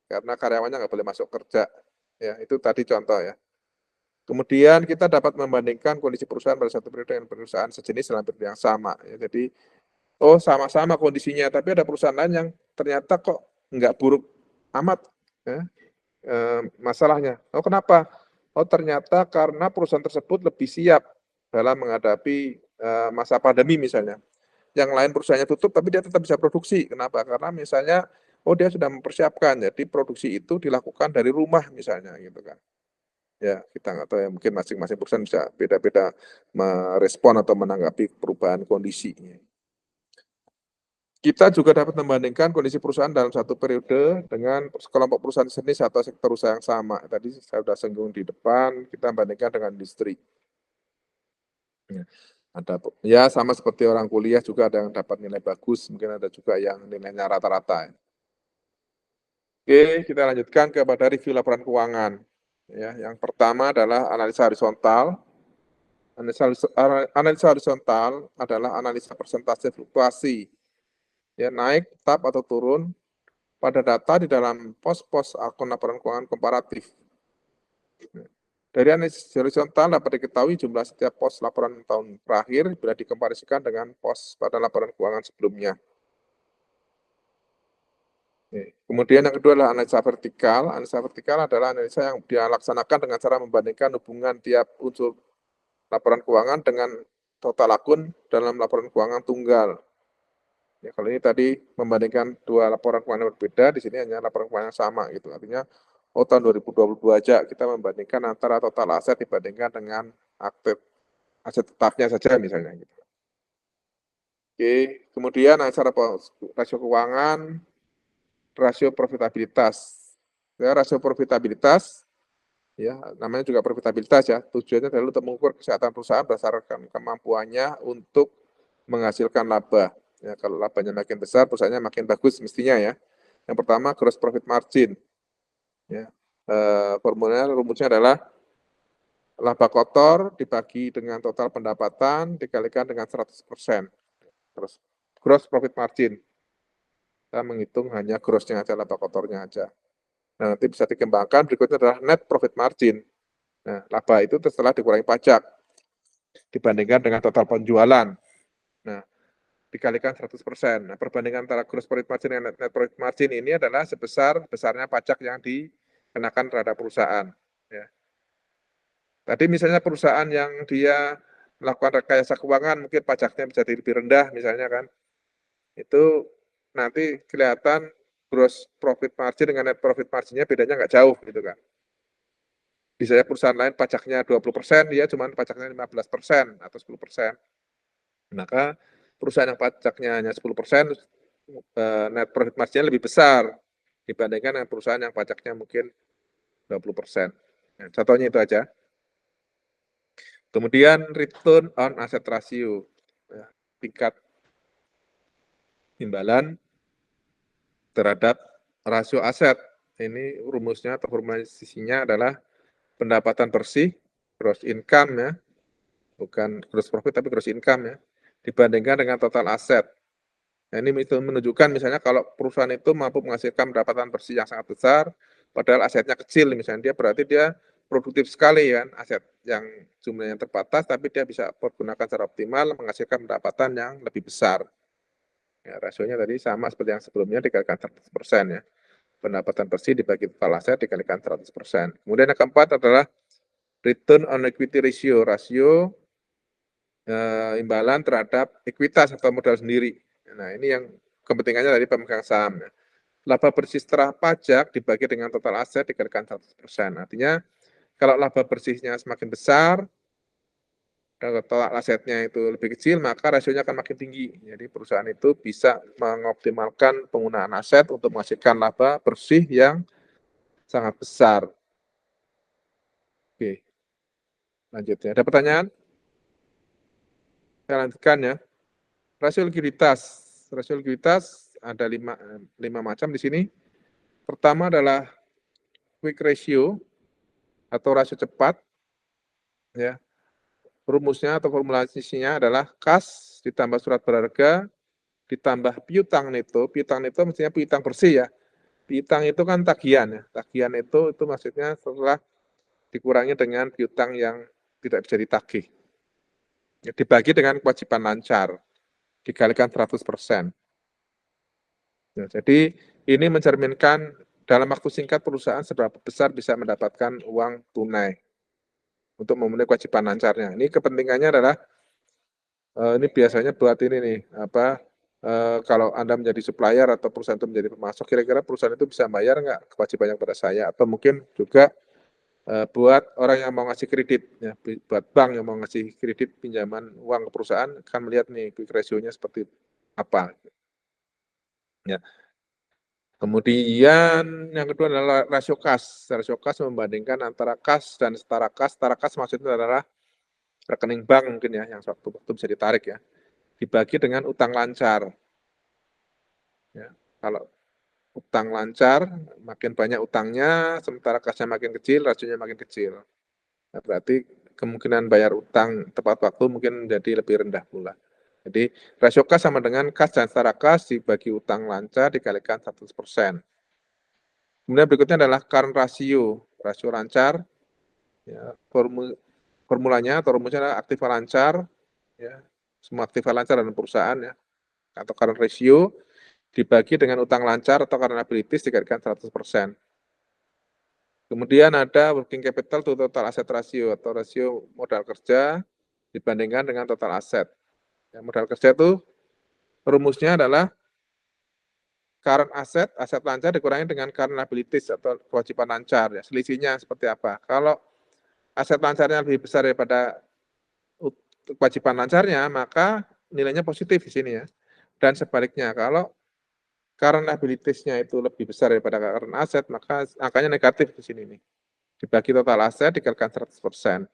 karena karyawannya nggak boleh masuk kerja. Ya, itu tadi contoh ya. Kemudian kita dapat membandingkan kondisi perusahaan pada satu periode dengan perusahaan sejenis dalam periode yang sama. Ya, jadi, oh sama-sama kondisinya, tapi ada perusahaan lain yang ternyata kok nggak buruk amat ya, masalahnya. Oh kenapa? Oh ternyata karena perusahaan tersebut lebih siap dalam menghadapi masa pandemi misalnya. Yang lain perusahaannya tutup tapi dia tetap bisa produksi. Kenapa? Karena misalnya oh dia sudah mempersiapkan, jadi produksi itu dilakukan dari rumah misalnya gitu kan. Ya kita nggak tahu ya, mungkin masing-masing perusahaan bisa beda-beda merespon atau menanggapi perubahan kondisi. Kita juga dapat membandingkan kondisi perusahaan dalam satu periode dengan kelompok perusahaan sejenis atau sektor usaha yang sama. Tadi saya sudah singgung di depan, kita bandingkan dengan industri. Ada ya sama seperti orang kuliah juga ada yang dapat nilai bagus, mungkin ada juga yang nilainya rata-rata. Oke, kita lanjutkan kepada review laporan keuangan. Ya, yang pertama adalah analisa horizontal. Analisa horizontal adalah analisa persentase fluktuasi, ya naik, tetap atau turun pada data di dalam pos-pos akun laporan keuangan komparatif. Dari analisis horizontal dapat diketahui jumlah setiap pos laporan tahun terakhir bila dikomparasikan dengan pos pada laporan keuangan sebelumnya. Kemudian yang kedua adalah analisa vertikal. Analisa vertikal adalah analisa yang dilaksanakan dengan cara membandingkan hubungan tiap unsur laporan keuangan dengan total akun dalam laporan keuangan tunggal. Ya, kalau ini tadi membandingkan dua laporan keuangan yang berbeda, di sini hanya laporan keuangan yang sama gitu. Artinya, oh tahun 2022 aja kita membandingkan antara total aset dibandingkan dengan aktif aset tetapnya saja misalnya gitu. Oke, kemudian cara rasio keuangan, rasio profitabilitas. Ya, rasio profitabilitas ya, namanya juga profitabilitas ya. Tujuannya adalah untuk mengukur kesehatan perusahaan berdasarkan kemampuannya untuk menghasilkan laba. Ya, kalau labanya makin besar, perusahaannya makin bagus mestinya ya. Yang pertama gross profit margin. Ya. Formulanya rumusnya adalah laba kotor dibagi dengan total pendapatan dikalikan dengan 100%. Terus gross profit margin. Kita menghitung hanya grossnya aja, laba kotornya aja. Nah, nanti bisa dikembangkan, berikutnya adalah net profit margin. Nah, laba itu setelah dikurangi pajak dibandingkan dengan total penjualan. Nah, dikalikan 100%. Nah, perbandingan antara gross profit margin dan net profit margin ini adalah sebesarnya pajak yang dikenakan terhadap perusahaan. Ya. Tadi misalnya perusahaan yang dia melakukan rekayasa keuangan, mungkin pajaknya bisa lebih rendah misalnya kan. Itu nanti kelihatan gross profit margin dengan net profit marginnya bedanya nggak jauh gitu kan. Bisa ya perusahaan lain pajaknya 20%, dia cuma pajaknya 15% atau 10%. Maka perusahaan yang pajaknya hanya 10%, net profit margin-nya lebih besar dibandingkan dengan perusahaan yang pajaknya mungkin 20%. Nah, contohnya itu aja. Kemudian return on asset ratio, ya, tingkat imbalan terhadap rasio aset. Ini rumusnya atau formulasinya adalah pendapatan bersih, gross income ya, bukan gross profit tapi gross income ya, dibandingkan dengan total aset. Nah, ini itu menunjukkan misalnya kalau perusahaan itu mampu menghasilkan pendapatan bersih yang sangat besar, padahal asetnya kecil misalnya, dia berarti dia produktif sekali kan, aset yang jumlahnya terbatas, tapi dia bisa pergunakan secara optimal, menghasilkan pendapatan yang lebih besar. Ya, rasionya tadi sama seperti yang sebelumnya, dikalikan 100% ya. Pendapatan bersih dibagi total aset dikalikan 100%. Kemudian yang keempat adalah return on equity ratio, rasio imbalan terhadap ekuitas atau modal sendiri. Nah, ini yang kepentingannya dari pemegang saham. Laba bersih setelah pajak dibagi dengan total aset dikalikan 100%. Artinya kalau laba bersihnya semakin besar, total asetnya itu lebih kecil, maka rasionya akan makin tinggi. Jadi perusahaan itu bisa mengoptimalkan penggunaan aset untuk menghasilkan laba bersih yang sangat besar. Oke, lanjut ya. Ada pertanyaan? Saya lanjutkan ya. Rasio likuiditas. Rasio likuiditas ada lima macam di sini. Pertama adalah quick ratio atau rasio cepat. Ya. Rumusnya atau formulasinya adalah kas ditambah surat berharga ditambah piutang neto. Piutang neto mestinya piutang bersih ya. Piutang itu kan tagihan ya. Tagihan itu maksudnya setelah dikurangi dengan piutang yang tidak bisa ditagih. Ya, dibagi dengan kewajiban lancar dikalikan 100%. Ya, jadi ini mencerminkan dalam waktu singkat perusahaan seberapa besar bisa mendapatkan uang tunai untuk memenuhi kewajiban lancarnya. Ini kepentingannya adalah ini biasanya buat ini nih, kalau Anda menjadi supplier atau perusahaan itu menjadi pemasok, kira-kira perusahaan itu bisa bayar nggak kewajibannya kepada saya? Atau mungkin juga buat orang yang mau ngasih kredit, ya, buat bank yang mau ngasih kredit pinjaman uang ke perusahaan, akan melihat nih quick ratio-nya seperti apa. Ya. Kemudian yang kedua adalah rasio kas. Rasio kas membandingkan antara kas dan setara kas. Setara kas maksudnya adalah rekening bank mungkin ya, yang sewaktu-waktu bisa ditarik ya. Dibagi dengan utang lancar. Ya, kalau utang lancar, makin banyak utangnya, sementara kasnya makin kecil, rasionya makin kecil. Nah, berarti kemungkinan bayar utang tepat waktu mungkin menjadi lebih rendah pula. Jadi rasio kas sama dengan kas dan setara kas dibagi utang lancar dikalikan 100%. Kemudian berikutnya adalah current ratio, rasio lancar. Ya, formulanya atau rumusnya adalah aktiva lancar, ya, semua aktiva lancar dalam perusahaan ya, atau current ratio dibagi dengan utang lancar atau current liabilities dikalikan 100%. Kemudian ada working capital to total asset ratio atau rasio modal kerja dibandingkan dengan total aset. Ya, modal kerja itu rumusnya adalah current asset, aset lancar dikurangi dengan current liabilities atau kewajiban lancar. Ya, selisihnya seperti apa? Kalau aset lancarnya lebih besar daripada kewajiban lancarnya, maka nilainya positif di sini ya. Dan sebaliknya, kalau current liabilities-nya itu lebih besar daripada current asset, maka angkanya negatif di sini nih. dibagi total aset dikalikan 100%.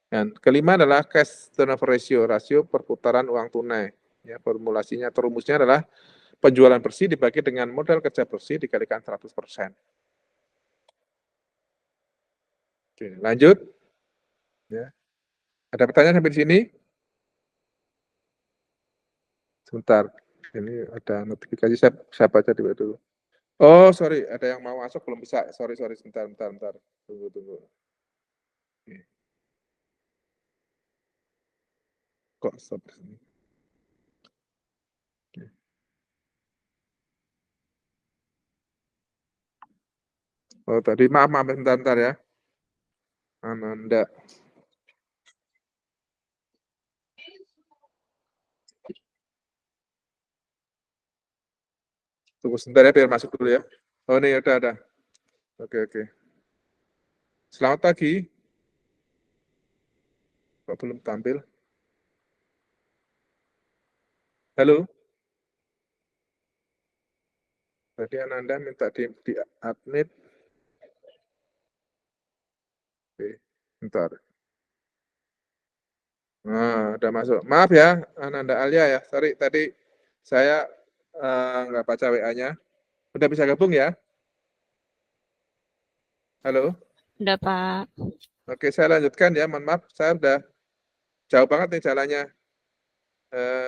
Dan kelima adalah cash turnover ratio, rasio perputaran uang tunai. Ya, formulasinya atau rumusnya adalah penjualan bersih dibagi dengan modal kerja bersih dikalikan 100%. Oke, lanjut. Ya. Ada pertanyaan sampai di sini? Sebentar, ini ada notifikasi, saya baca dulu. Oh, sorry, ada yang mau masuk belum bisa. Sorry, sebentar. Tunggu. Oke. Kok stop sini? Oke. Oh, tadi maaf, bentar ya. Ananda. Tunggu sebentar ya, biar masuk dulu ya. Oh, ini ada. Oke. Selamat pagi. Kok belum tampil? Halo. Tadi Ananda minta di admit. Oke, bentar. Nah, udah masuk. Maaf ya, Ananda Alia ya. Sorry, tadi saya nggak baca WA-nya. Udah bisa gabung ya? Halo? Udah, Pak. Oke, saya lanjutkan ya. Mohon maaf, saya udah jauh banget nih jalannya.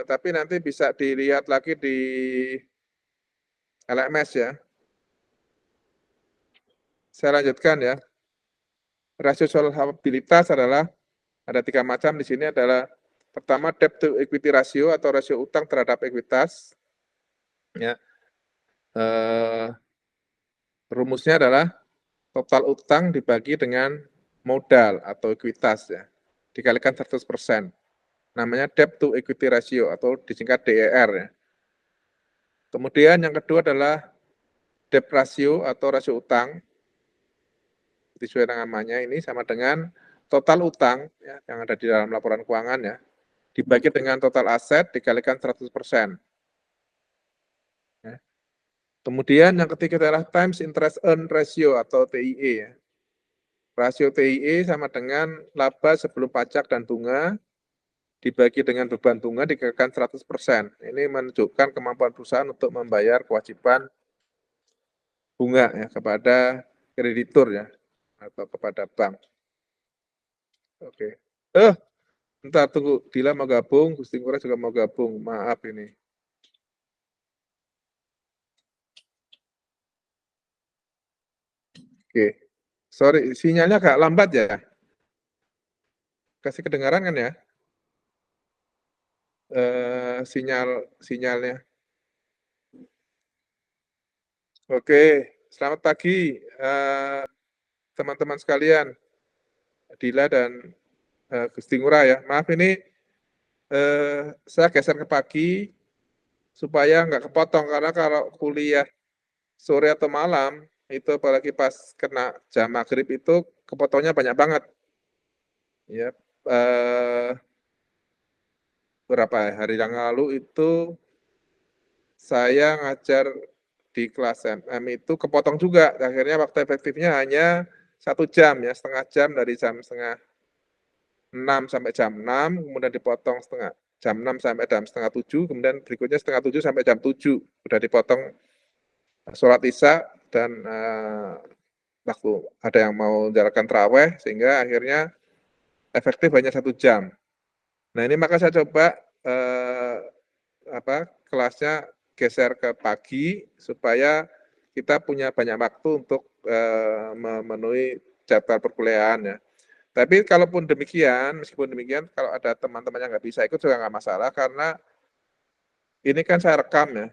Tapi nanti bisa dilihat lagi di LMS ya. Saya lanjutkan ya. Rasio solvabilitas adalah ada 3 macam di sini adalah pertama debt to equity ratio atau rasio utang terhadap ekuitas. Ya. Rumusnya adalah total utang dibagi dengan modal atau ekuitas ya, dikalikan 100%. Namanya debt to equity ratio atau disingkat DER ya. Kemudian yang kedua adalah debt ratio atau rasio utang. Sesuai dengan namanya ini sama dengan total utang ya, yang ada di dalam laporan keuangan ya, dibagi dengan total aset dikalikan 100%. Ya. Kemudian yang ketiga adalah times interest earn ratio atau TIE ya. Rasio TIE sama dengan laba sebelum pajak dan bunga dibagi dengan beban bunga dikalikan 100%. Ini menunjukkan kemampuan perusahaan untuk membayar kewajiban bunga ya kepada kreditur ya atau kepada bank. Oke. Bentar tunggu, Dila mau gabung, Gusti Ngurah juga mau gabung. Maaf ini. Oke. Sorry, sinyalnya agak lambat ya. Kasih kedengaran kan ya? Sinyalnya. Oke, selamat pagi teman-teman sekalian, Dila dan Gusti Ngurah ya. Maaf ini saya geser ke pagi supaya nggak kepotong karena kalau kuliah sore atau malam itu apalagi pas kena jam maghrib itu kepotongnya banyak banget. Ya, berapa hari yang lalu itu saya ngajar di kelas MM itu kepotong juga. Akhirnya waktu efektifnya hanya 1 jam ya, setengah jam dari jam setengah 6 sampai jam 6, kemudian dipotong jam 6 sampai jam setengah 7, kemudian berikutnya setengah 7 sampai jam 7. Udah dipotong sholat isya dan waktu ada yang mau menjalankan taraweh sehingga akhirnya efektif hanya 1 jam. Nah ini maka saya coba kelasnya geser ke pagi supaya kita punya banyak waktu untuk memenuhi jadwal perkuliahan ya. Tapi meskipun demikian, kalau ada teman-teman yang nggak bisa ikut juga nggak masalah karena ini kan saya rekam ya.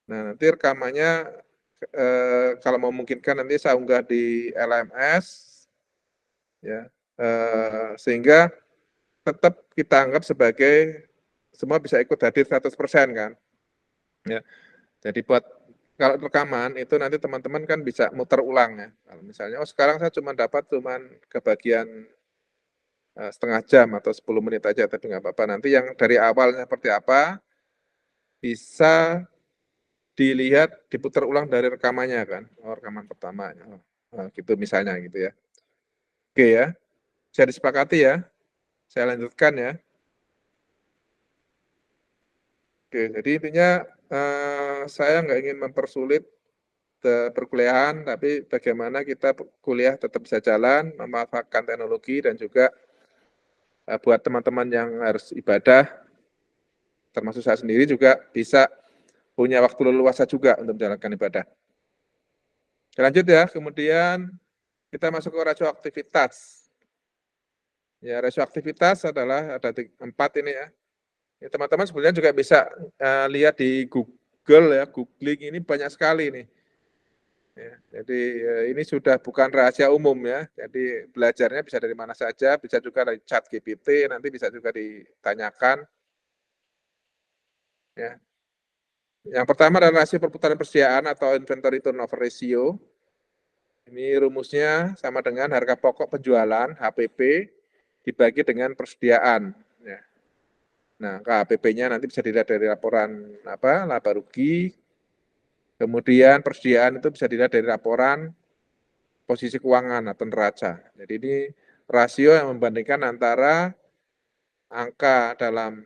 Nah nanti rekamannya kalau memungkinkan nanti saya unggah di LMS ya, sehingga tetap kita anggap sebagai semua bisa ikut hadir 100% kan. Ya. Jadi buat kalau rekaman itu nanti teman-teman kan bisa muter ulang ya. Kalau misalnya sekarang saya dapat kebagian setengah jam atau 10 menit aja tapi nggak apa-apa. Nanti yang dari awalnya seperti apa bisa dilihat diputar ulang dari rekamannya kan. Rekaman pertamanya. gitu misalnya gitu ya. Oke ya, bisa disepakati ya. Saya lanjutkan ya. Oke, jadi intinya saya nggak ingin mempersulit perkuliahan, tapi bagaimana kita kuliah tetap bisa jalan, memanfaatkan teknologi dan juga buat teman-teman yang harus ibadah, termasuk saya sendiri juga bisa punya waktu leluasa juga untuk menjalankan ibadah. Lanjut ya, kemudian kita masuk ke radioaktivitas. Ya, radioaktivitas adalah ada 4 ini ya. Ya, teman-teman sebenarnya juga bisa lihat di Google ya, googling ini banyak sekali nih. Ya, jadi ini sudah bukan rahasia umum ya. Jadi belajarnya bisa dari mana saja, bisa juga dari chat GPT, nanti bisa juga ditanyakan. Ya. Yang pertama adalah rasio perputaran persediaan atau inventory turnover ratio. Ini rumusnya sama dengan harga pokok penjualan HPP dibagi dengan persediaan. Ya. Nah, HPP-nya nanti bisa dilihat dari laporan laba rugi. Kemudian persediaan itu bisa dilihat dari laporan posisi keuangan atau neraca. Jadi ini rasio yang membandingkan antara angka dalam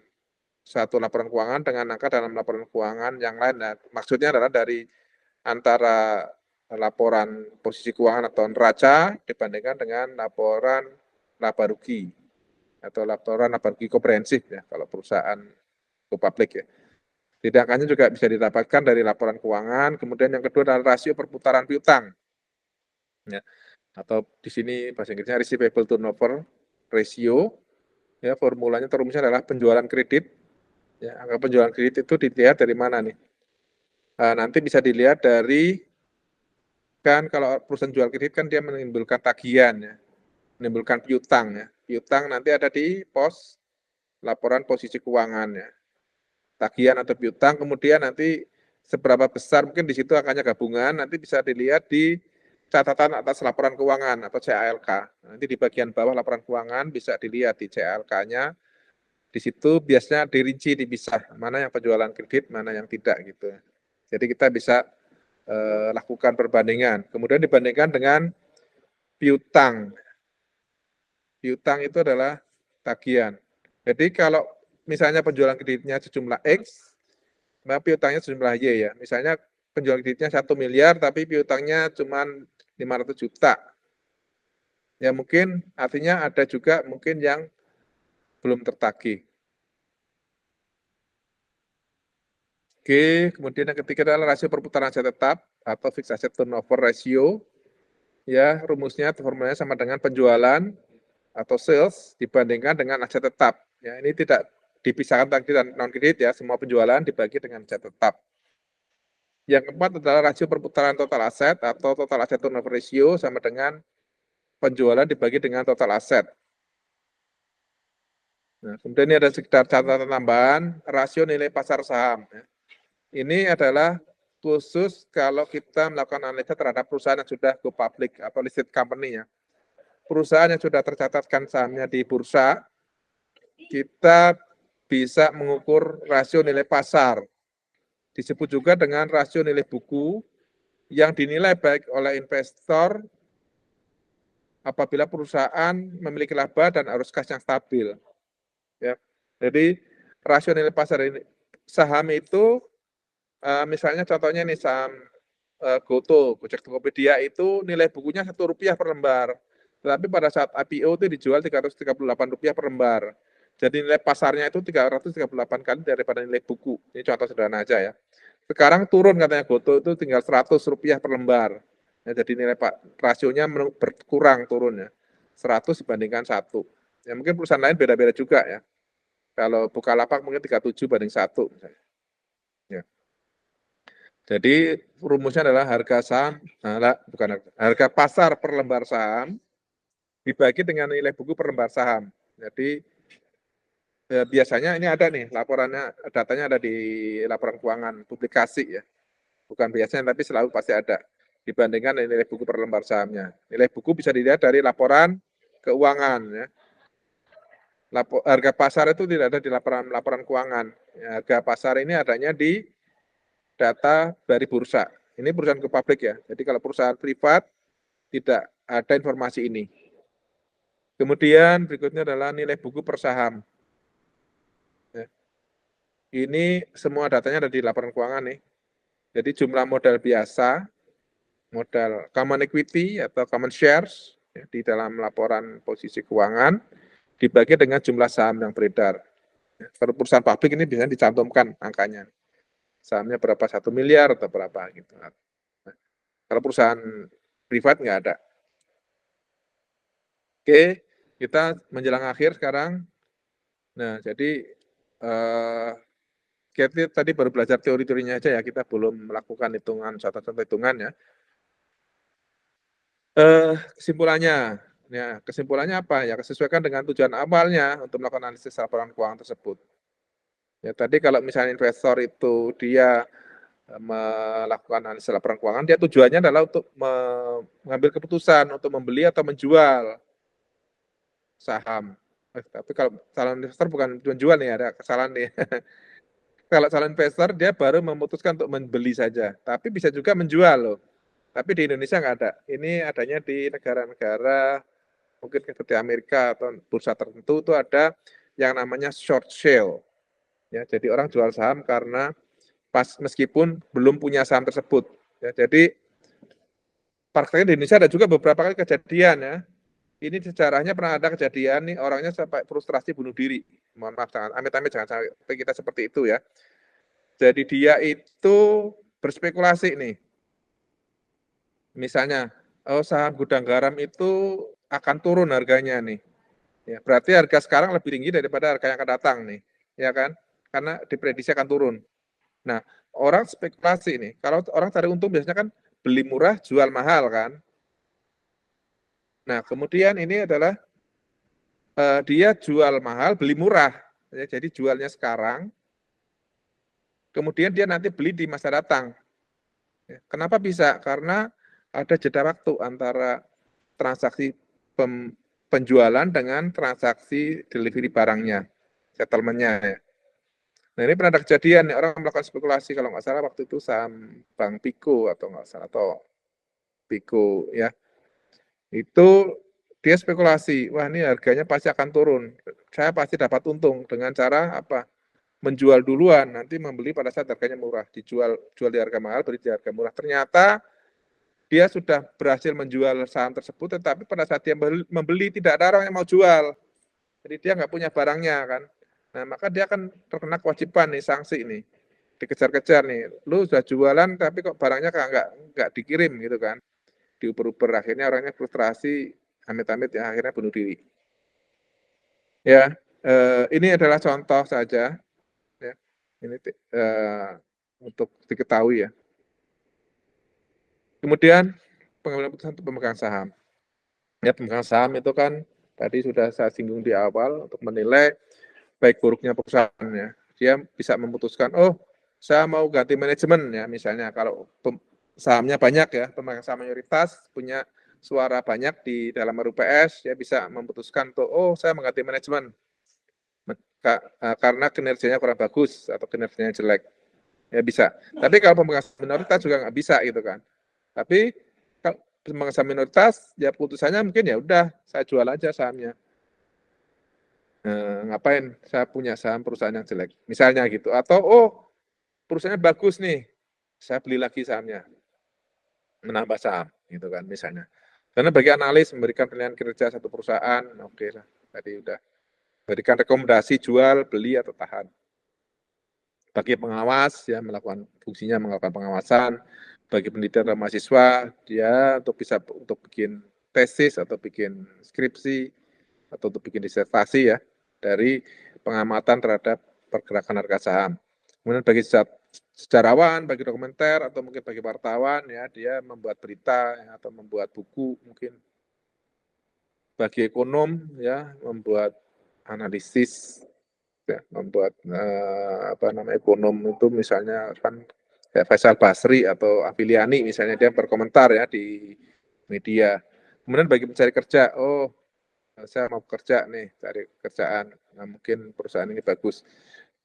satu laporan keuangan dengan angka dalam laporan keuangan yang lain. Nah, maksudnya adalah dari antara laporan posisi keuangan atau neraca dibandingkan dengan laporan laba rugi atau laporan laba rugi komprehensif ya kalau perusahaan go public ya. Jadi angkanya juga bisa didapatkan dari laporan keuangan. Kemudian yang kedua adalah rasio perputaran piutang. Ya, atau di sini bahasa Inggrisnya receivable turnover ratio. Ya, formulanya atau rumusnya adalah penjualan kredit. Ya, angka penjualan kredit itu dilihat dari mana nih? Nanti bisa dilihat dari kan kalau perusahaan jual kredit kan dia menimbulkan tagihan ya, menimbulkan piutang ya. Piutang nanti ada di pos laporan posisi keuangan ya. Tagihan atau piutang, kemudian nanti seberapa besar mungkin di situ angkanya gabungan, nanti bisa dilihat di catatan atas laporan keuangan atau CALK. Nanti di bagian bawah laporan keuangan bisa dilihat di CALK-nya. Di situ biasanya dirinci, dipisah mana yang penjualan kredit, mana yang tidak gitu. Jadi kita bisa lakukan perbandingan. Kemudian dibandingkan dengan piutang. Piutang itu adalah tagihan. Jadi kalau misalnya penjualan kreditnya sejumlah X, maka piutangnya sejumlah Y ya. Misalnya penjualan kreditnya 1 miliar, tapi piutangnya cuma 500 juta. Ya mungkin artinya ada juga mungkin yang belum tertagih. Oke, kemudian yang ketiga adalah rasio perputaran aset tetap atau fixed asset turnover ratio. Ya, rumusnya atau formulanya sama dengan penjualan atau sales dibandingkan dengan aset tetap. Ya, ini tidak dipisahkan tadi dan non kredit ya, semua penjualan dibagi dengan aset tetap. Yang keempat adalah rasio perputaran total aset atau total asset turnover ratio sama dengan penjualan dibagi dengan total aset. Nah, kemudian ini ada sekitar catatan tambahan, rasio nilai pasar saham. Ini adalah khusus kalau kita melakukan analisa terhadap perusahaan yang sudah go public atau listed company ya. Perusahaan yang sudah tercatatkan sahamnya di bursa, kita bisa mengukur rasio nilai pasar. Disebut juga dengan rasio nilai buku yang dinilai baik oleh investor apabila perusahaan memiliki laba dan arus kas yang stabil. Ya. Jadi rasio nilai pasar ini saham itu misalnya contohnya nih saham GoTo, Gojek Tokopedia itu nilai bukunya Rp1 per lembar. Tetapi pada saat IPO itu dijual Rp338 per lembar. Jadi nilai pasarnya itu 338 kali daripada nilai buku. Ini contoh sederhana aja ya. Sekarang turun katanya GoTo itu tinggal Rp100 per lembar. Ya, jadi nilai rasionya berkurang turunnya. 100 dibandingkan 1. Ya mungkin perusahaan lain beda-beda juga ya. Kalau Bukalapak mungkin 37 banding 1 misalnya. Ya. Jadi rumusnya adalah harga saham, bukan harga pasar per lembar saham dibagi dengan nilai buku per lembar saham. Jadi biasanya ini ada nih laporannya, datanya ada di laporan keuangan publikasi ya. Bukan biasanya tapi selalu pasti ada dibandingkan nilai buku per lembar sahamnya. Nilai buku bisa dilihat dari laporan keuangan ya. Harga pasar itu tidak ada di laporan keuangan. Ya, harga pasar ini adanya di data dari bursa. Ini perusahaan go public ya. Jadi kalau perusahaan privat tidak ada informasi ini. Kemudian berikutnya adalah nilai buku per saham. Ya. Ini semua datanya ada di laporan keuangan nih. Jadi jumlah modal biasa, modal common equity atau common shares ya, di dalam laporan posisi keuangan dibagi dengan jumlah saham yang beredar. Ya, kalau perusahaan publik ini biasanya dicantumkan angkanya. Sahamnya berapa, 1 miliar atau berapa gitu. Nah, kalau perusahaan privat nggak ada. Oke, kita menjelang akhir sekarang. Nah, jadi kita tadi baru belajar teori-teorinya aja ya, kita belum melakukan hitungan, contoh-contoh hitungan ya. Kesimpulannya apa? Ya, kesesuaikan dengan tujuan awalnya untuk melakukan analisis laporan keuangan tersebut. Ya, tadi kalau misalnya investor itu dia melakukan analisis laporan keuangan, dia tujuannya adalah untuk mengambil keputusan untuk membeli atau menjual saham. Tapi kalau calon investor bukan menjual nih, ada kesalahan nih. Kalau calon investor dia baru memutuskan untuk membeli saja, tapi bisa juga menjual loh. Tapi di Indonesia nggak ada. Ini adanya di negara-negara mungkin seperti Amerika atau bursa tertentu itu ada yang namanya short sale. Ya, jadi orang jual saham karena meskipun belum punya saham tersebut. Ya, jadi prakteknya di Indonesia ada juga beberapa kali kejadian ya. Ini sejarahnya pernah ada kejadian nih orangnya sampai frustrasi bunuh diri. Mohon maaf, amit-amit jangan sampai kita seperti itu ya. Jadi dia itu berspekulasi nih. Misalnya, saham gudang garam itu akan turun harganya nih. Ya, berarti harga sekarang lebih tinggi daripada harga yang akan datang nih, ya kan? Karena diprediksi akan turun. Nah, orang spekulasi nih. Kalau orang cari untung biasanya kan beli murah, jual mahal kan. Nah, kemudian ini adalah dia jual mahal, beli murah. Ya, jadi jualnya sekarang, kemudian dia nanti beli di masa datang. Ya, kenapa bisa? Karena ada jeda waktu antara transaksi penjualan dengan transaksi delivery barangnya, settlement-nya ya. Nah ini pernah ada kejadian nih, orang melakukan spekulasi kalau nggak salah waktu itu saham Bank Piko atau nggak salah, atau Piko ya. Itu dia spekulasi, wah ini harganya pasti akan turun. Saya pasti dapat untung dengan cara apa? Menjual duluan, nanti membeli pada saat harganya murah, jual di harga mahal, beli di harga murah. Ternyata dia sudah berhasil menjual saham tersebut, tetapi pada saat dia membeli tidak ada orang yang mau jual. Jadi dia nggak punya barangnya kan. Nah maka dia akan terkena kewajiban nih, sanksi nih, dikejar-kejar nih. Lu sudah jualan tapi kok barangnya nggak dikirim gitu kan. Diuber-uber, akhirnya orangnya frustrasi, amit-amit ya akhirnya bunuh diri. Ya, ini adalah contoh saja. Ya, ini untuk diketahui ya. Kemudian pengambilan keputusan untuk pemegang saham. Ya, pemegang saham itu kan tadi sudah saya singgung di awal untuk menilai baik buruknya perusahaan ya. Dia bisa memutuskan, oh saya mau ganti manajemen ya, misalnya kalau sahamnya banyak ya, pemegang saham mayoritas punya suara banyak di dalam RUPS, dia bisa memutuskan tuh, oh saya mengganti manajemen karena kinerjanya kurang bagus atau kinerjanya jelek, ya bisa. Tapi kalau pemegang saham minoritas juga nggak bisa gitu kan. Tapi kalau pemegang saham minoritas, ya putusannya mungkin ya udah saya jual aja sahamnya. Ngapain saya punya saham perusahaan yang jelek, misalnya gitu. Atau oh perusahaannya bagus nih, saya beli lagi sahamnya, menambah saham gitu kan misalnya. Karena bagi analis memberikan penilaian kinerja satu perusahaan, oke lah, tadi udah berikan rekomendasi jual, beli atau tahan. Bagi pengawas ya melakukan fungsinya melakukan pengawasan, bagi penelitian dan mahasiswa dia bisa untuk bikin tesis atau bikin skripsi atau untuk bikin disertasi ya dari pengamatan terhadap pergerakan harga saham. Kemudian bagi sejarawan, bagi dokumenter atau mungkin bagi wartawan ya dia membuat berita ya, atau membuat buku mungkin. Bagi ekonom ya membuat analisis ya, membuat ekonom itu misalnya kan kayak Faisal Basri atau Afiliani misalnya dia berkomentar ya di media. Kemudian bagi pencari kerja, oh saya mau kerja nih, cari kerjaan, nah, mungkin perusahaan ini bagus.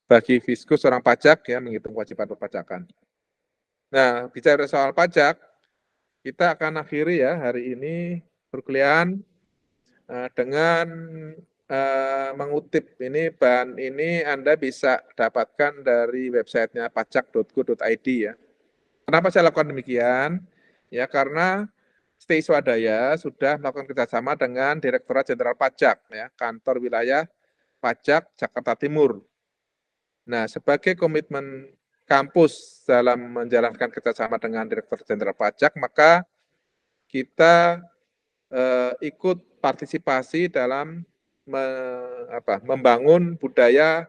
Bagi fiskus orang pajak ya menghitung kewajiban perpajakan. Nah bicara soal pajak, kita akan akhiri ya hari ini perkuliahan dengan mengutip ini bahan ini Anda bisa dapatkan dari websitenya pajak.go.id ya. Kenapa saya lakukan demikian? Ya karena STI Swadaya sudah melakukan kerjasama dengan Direktorat Jenderal Pajak, ya, Kantor Wilayah Pajak Jakarta Timur. Nah, sebagai komitmen kampus dalam menjalankan kerjasama dengan Direktorat Jenderal Pajak, maka kita ikut partisipasi dalam membangun budaya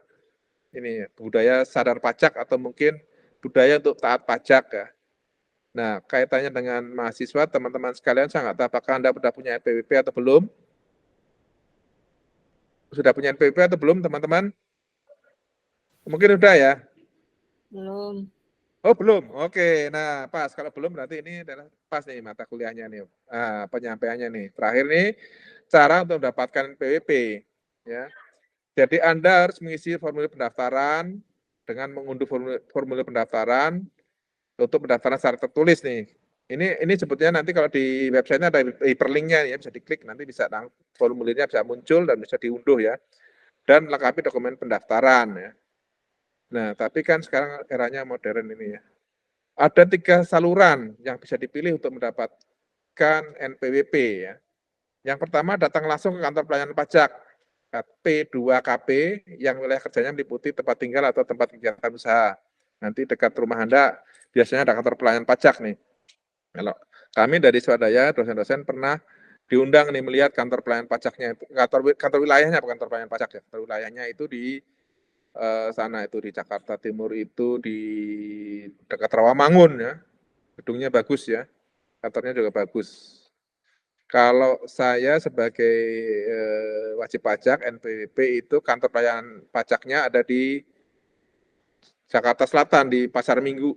sadar pajak atau mungkin budaya untuk taat pajak ya. Nah, kaitannya dengan mahasiswa, teman-teman sekalian, saya nggak tahu apakah Anda sudah punya NPWP atau belum? Sudah punya NPWP atau belum, teman-teman? Mungkin sudah ya? Belum. Oh, belum? Oke, nah pas. Kalau belum berarti ini adalah pas nih mata kuliahnya nih. Penyampaiannya nih. Terakhir nih, cara untuk mendapatkan NPWP. Ya. Jadi Anda harus mengisi formulir pendaftaran dengan mengunduh formulir pendaftaran untuk pendaftaran secara tertulis nih. Ini sebetulnya nanti kalau di websitenya ada hyperlinknya ya, bisa diklik nanti bisa formulirnya bisa muncul dan bisa diunduh ya. Dan lengkapi dokumen pendaftaran ya. Nah, tapi kan sekarang eranya modern ini ya. Ada 3 saluran yang bisa dipilih untuk mendapatkan NPWP ya. Yang pertama datang langsung ke kantor pelayanan pajak P2KP yang wilayah kerjanya meliputi tempat tinggal atau tempat kegiatan usaha. Nanti dekat rumah Anda biasanya ada kantor pelayanan pajak nih. Kalau kami dari Swadaya, dosen-dosen pernah diundang nih melihat kantor pelayanan pajaknya, kantor wilayahnya, bukan kantor pelayanan pajak ya, kantor wilayahnya itu di sana itu di Jakarta Timur itu di dekat Rawamangun ya, gedungnya bagus ya, kantornya juga bagus. Kalau saya sebagai wajib pajak NPWP itu kantor pelayanan pajaknya ada di Jakarta Selatan di Pasar Minggu,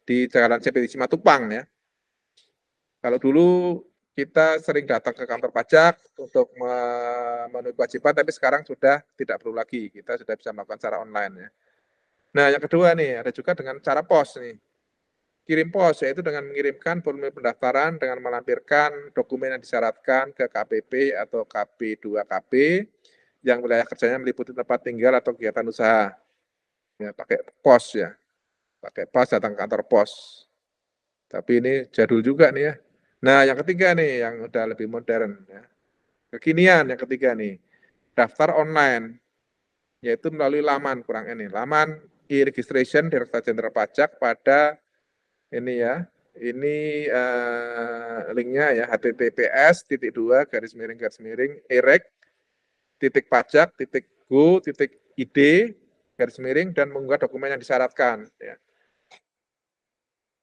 di Jalan CP Simatupang ya. Kalau dulu kita sering datang ke kantor pajak untuk memenuhi kewajiban, tapi sekarang sudah tidak perlu lagi. Kita sudah bisa melakukan secara online ya. Nah, yang kedua nih, ada juga dengan cara pos nih. Kirim pos, yaitu dengan mengirimkan formulir pendaftaran dengan melampirkan dokumen yang disyaratkan ke KPP atau KP2KP yang wilayah kerjanya meliputi tempat tinggal atau kegiatan usaha. Ya, pakai pos ya. Pakai pos datang ke kantor pos. Tapi ini jadul juga nih ya. Nah, yang ketiga nih yang udah lebih modern ya. Kekinian yang ketiga nih. Daftar online yaitu melalui laman kurang ini. Laman e-registration Direktorat Jenderal Pajak pada ini ya. Ini linknya ya https://erek.pajak.go.id dan mengunggah dokumen yang disyaratkan ya.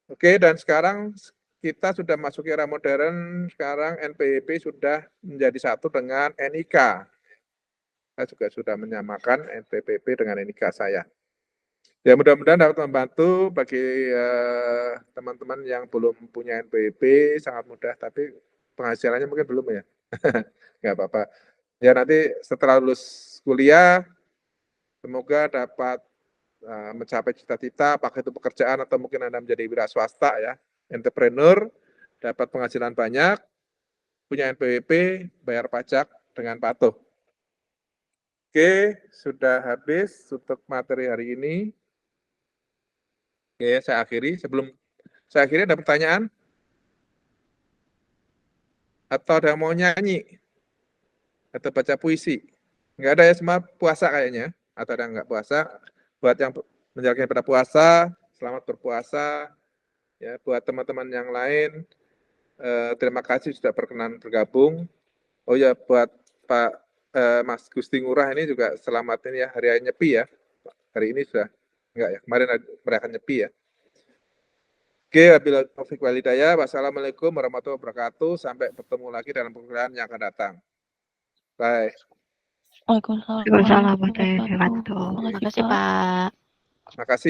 Oke, dan sekarang kita sudah masuk era modern, sekarang NPWP sudah menjadi satu dengan NIK. Saya juga sudah menyamakan NPWP dengan NIK saya. Ya mudah-mudahan dapat membantu bagi teman-teman yang belum punya NPWP, sangat mudah, tapi penghasilannya mungkin belum ya. Nggak apa-apa. Ya nanti setelah lulus kuliah, semoga dapat mencapai cita-cita, apakah itu pekerjaan atau mungkin Anda menjadi wira swasta ya, entrepreneur, dapat penghasilan banyak, punya NPWP, bayar pajak dengan patuh. Oke, sudah habis untuk materi hari ini. Oke, saya akhiri. Sebelum saya akhiri, ada pertanyaan? Atau ada yang mau nyanyi? Atau baca puisi? Nggak ada ya, semua puasa kayaknya. Atau ada yang nggak puasa? Buat yang menjalankan pada puasa, selamat berpuasa. Ya, buat teman-teman yang lain, terima kasih sudah berkenan bergabung. Oh ya, buat Pak Mas Gusti Ngurah ini juga selamat ini ya, hari nyepi ya. Hari ini sudah enggak ya, kemarin merayakan nyepi ya. Oke, wabillahi taufik wal hidayah. Wassalamualaikum warahmatullahi wabarakatuh. Sampai bertemu lagi dalam perkuliahan yang akan datang. Bye. Waalaikumsalam warahmatullahi wabarakatuh. Terima kasih, Pak. Terima kasih.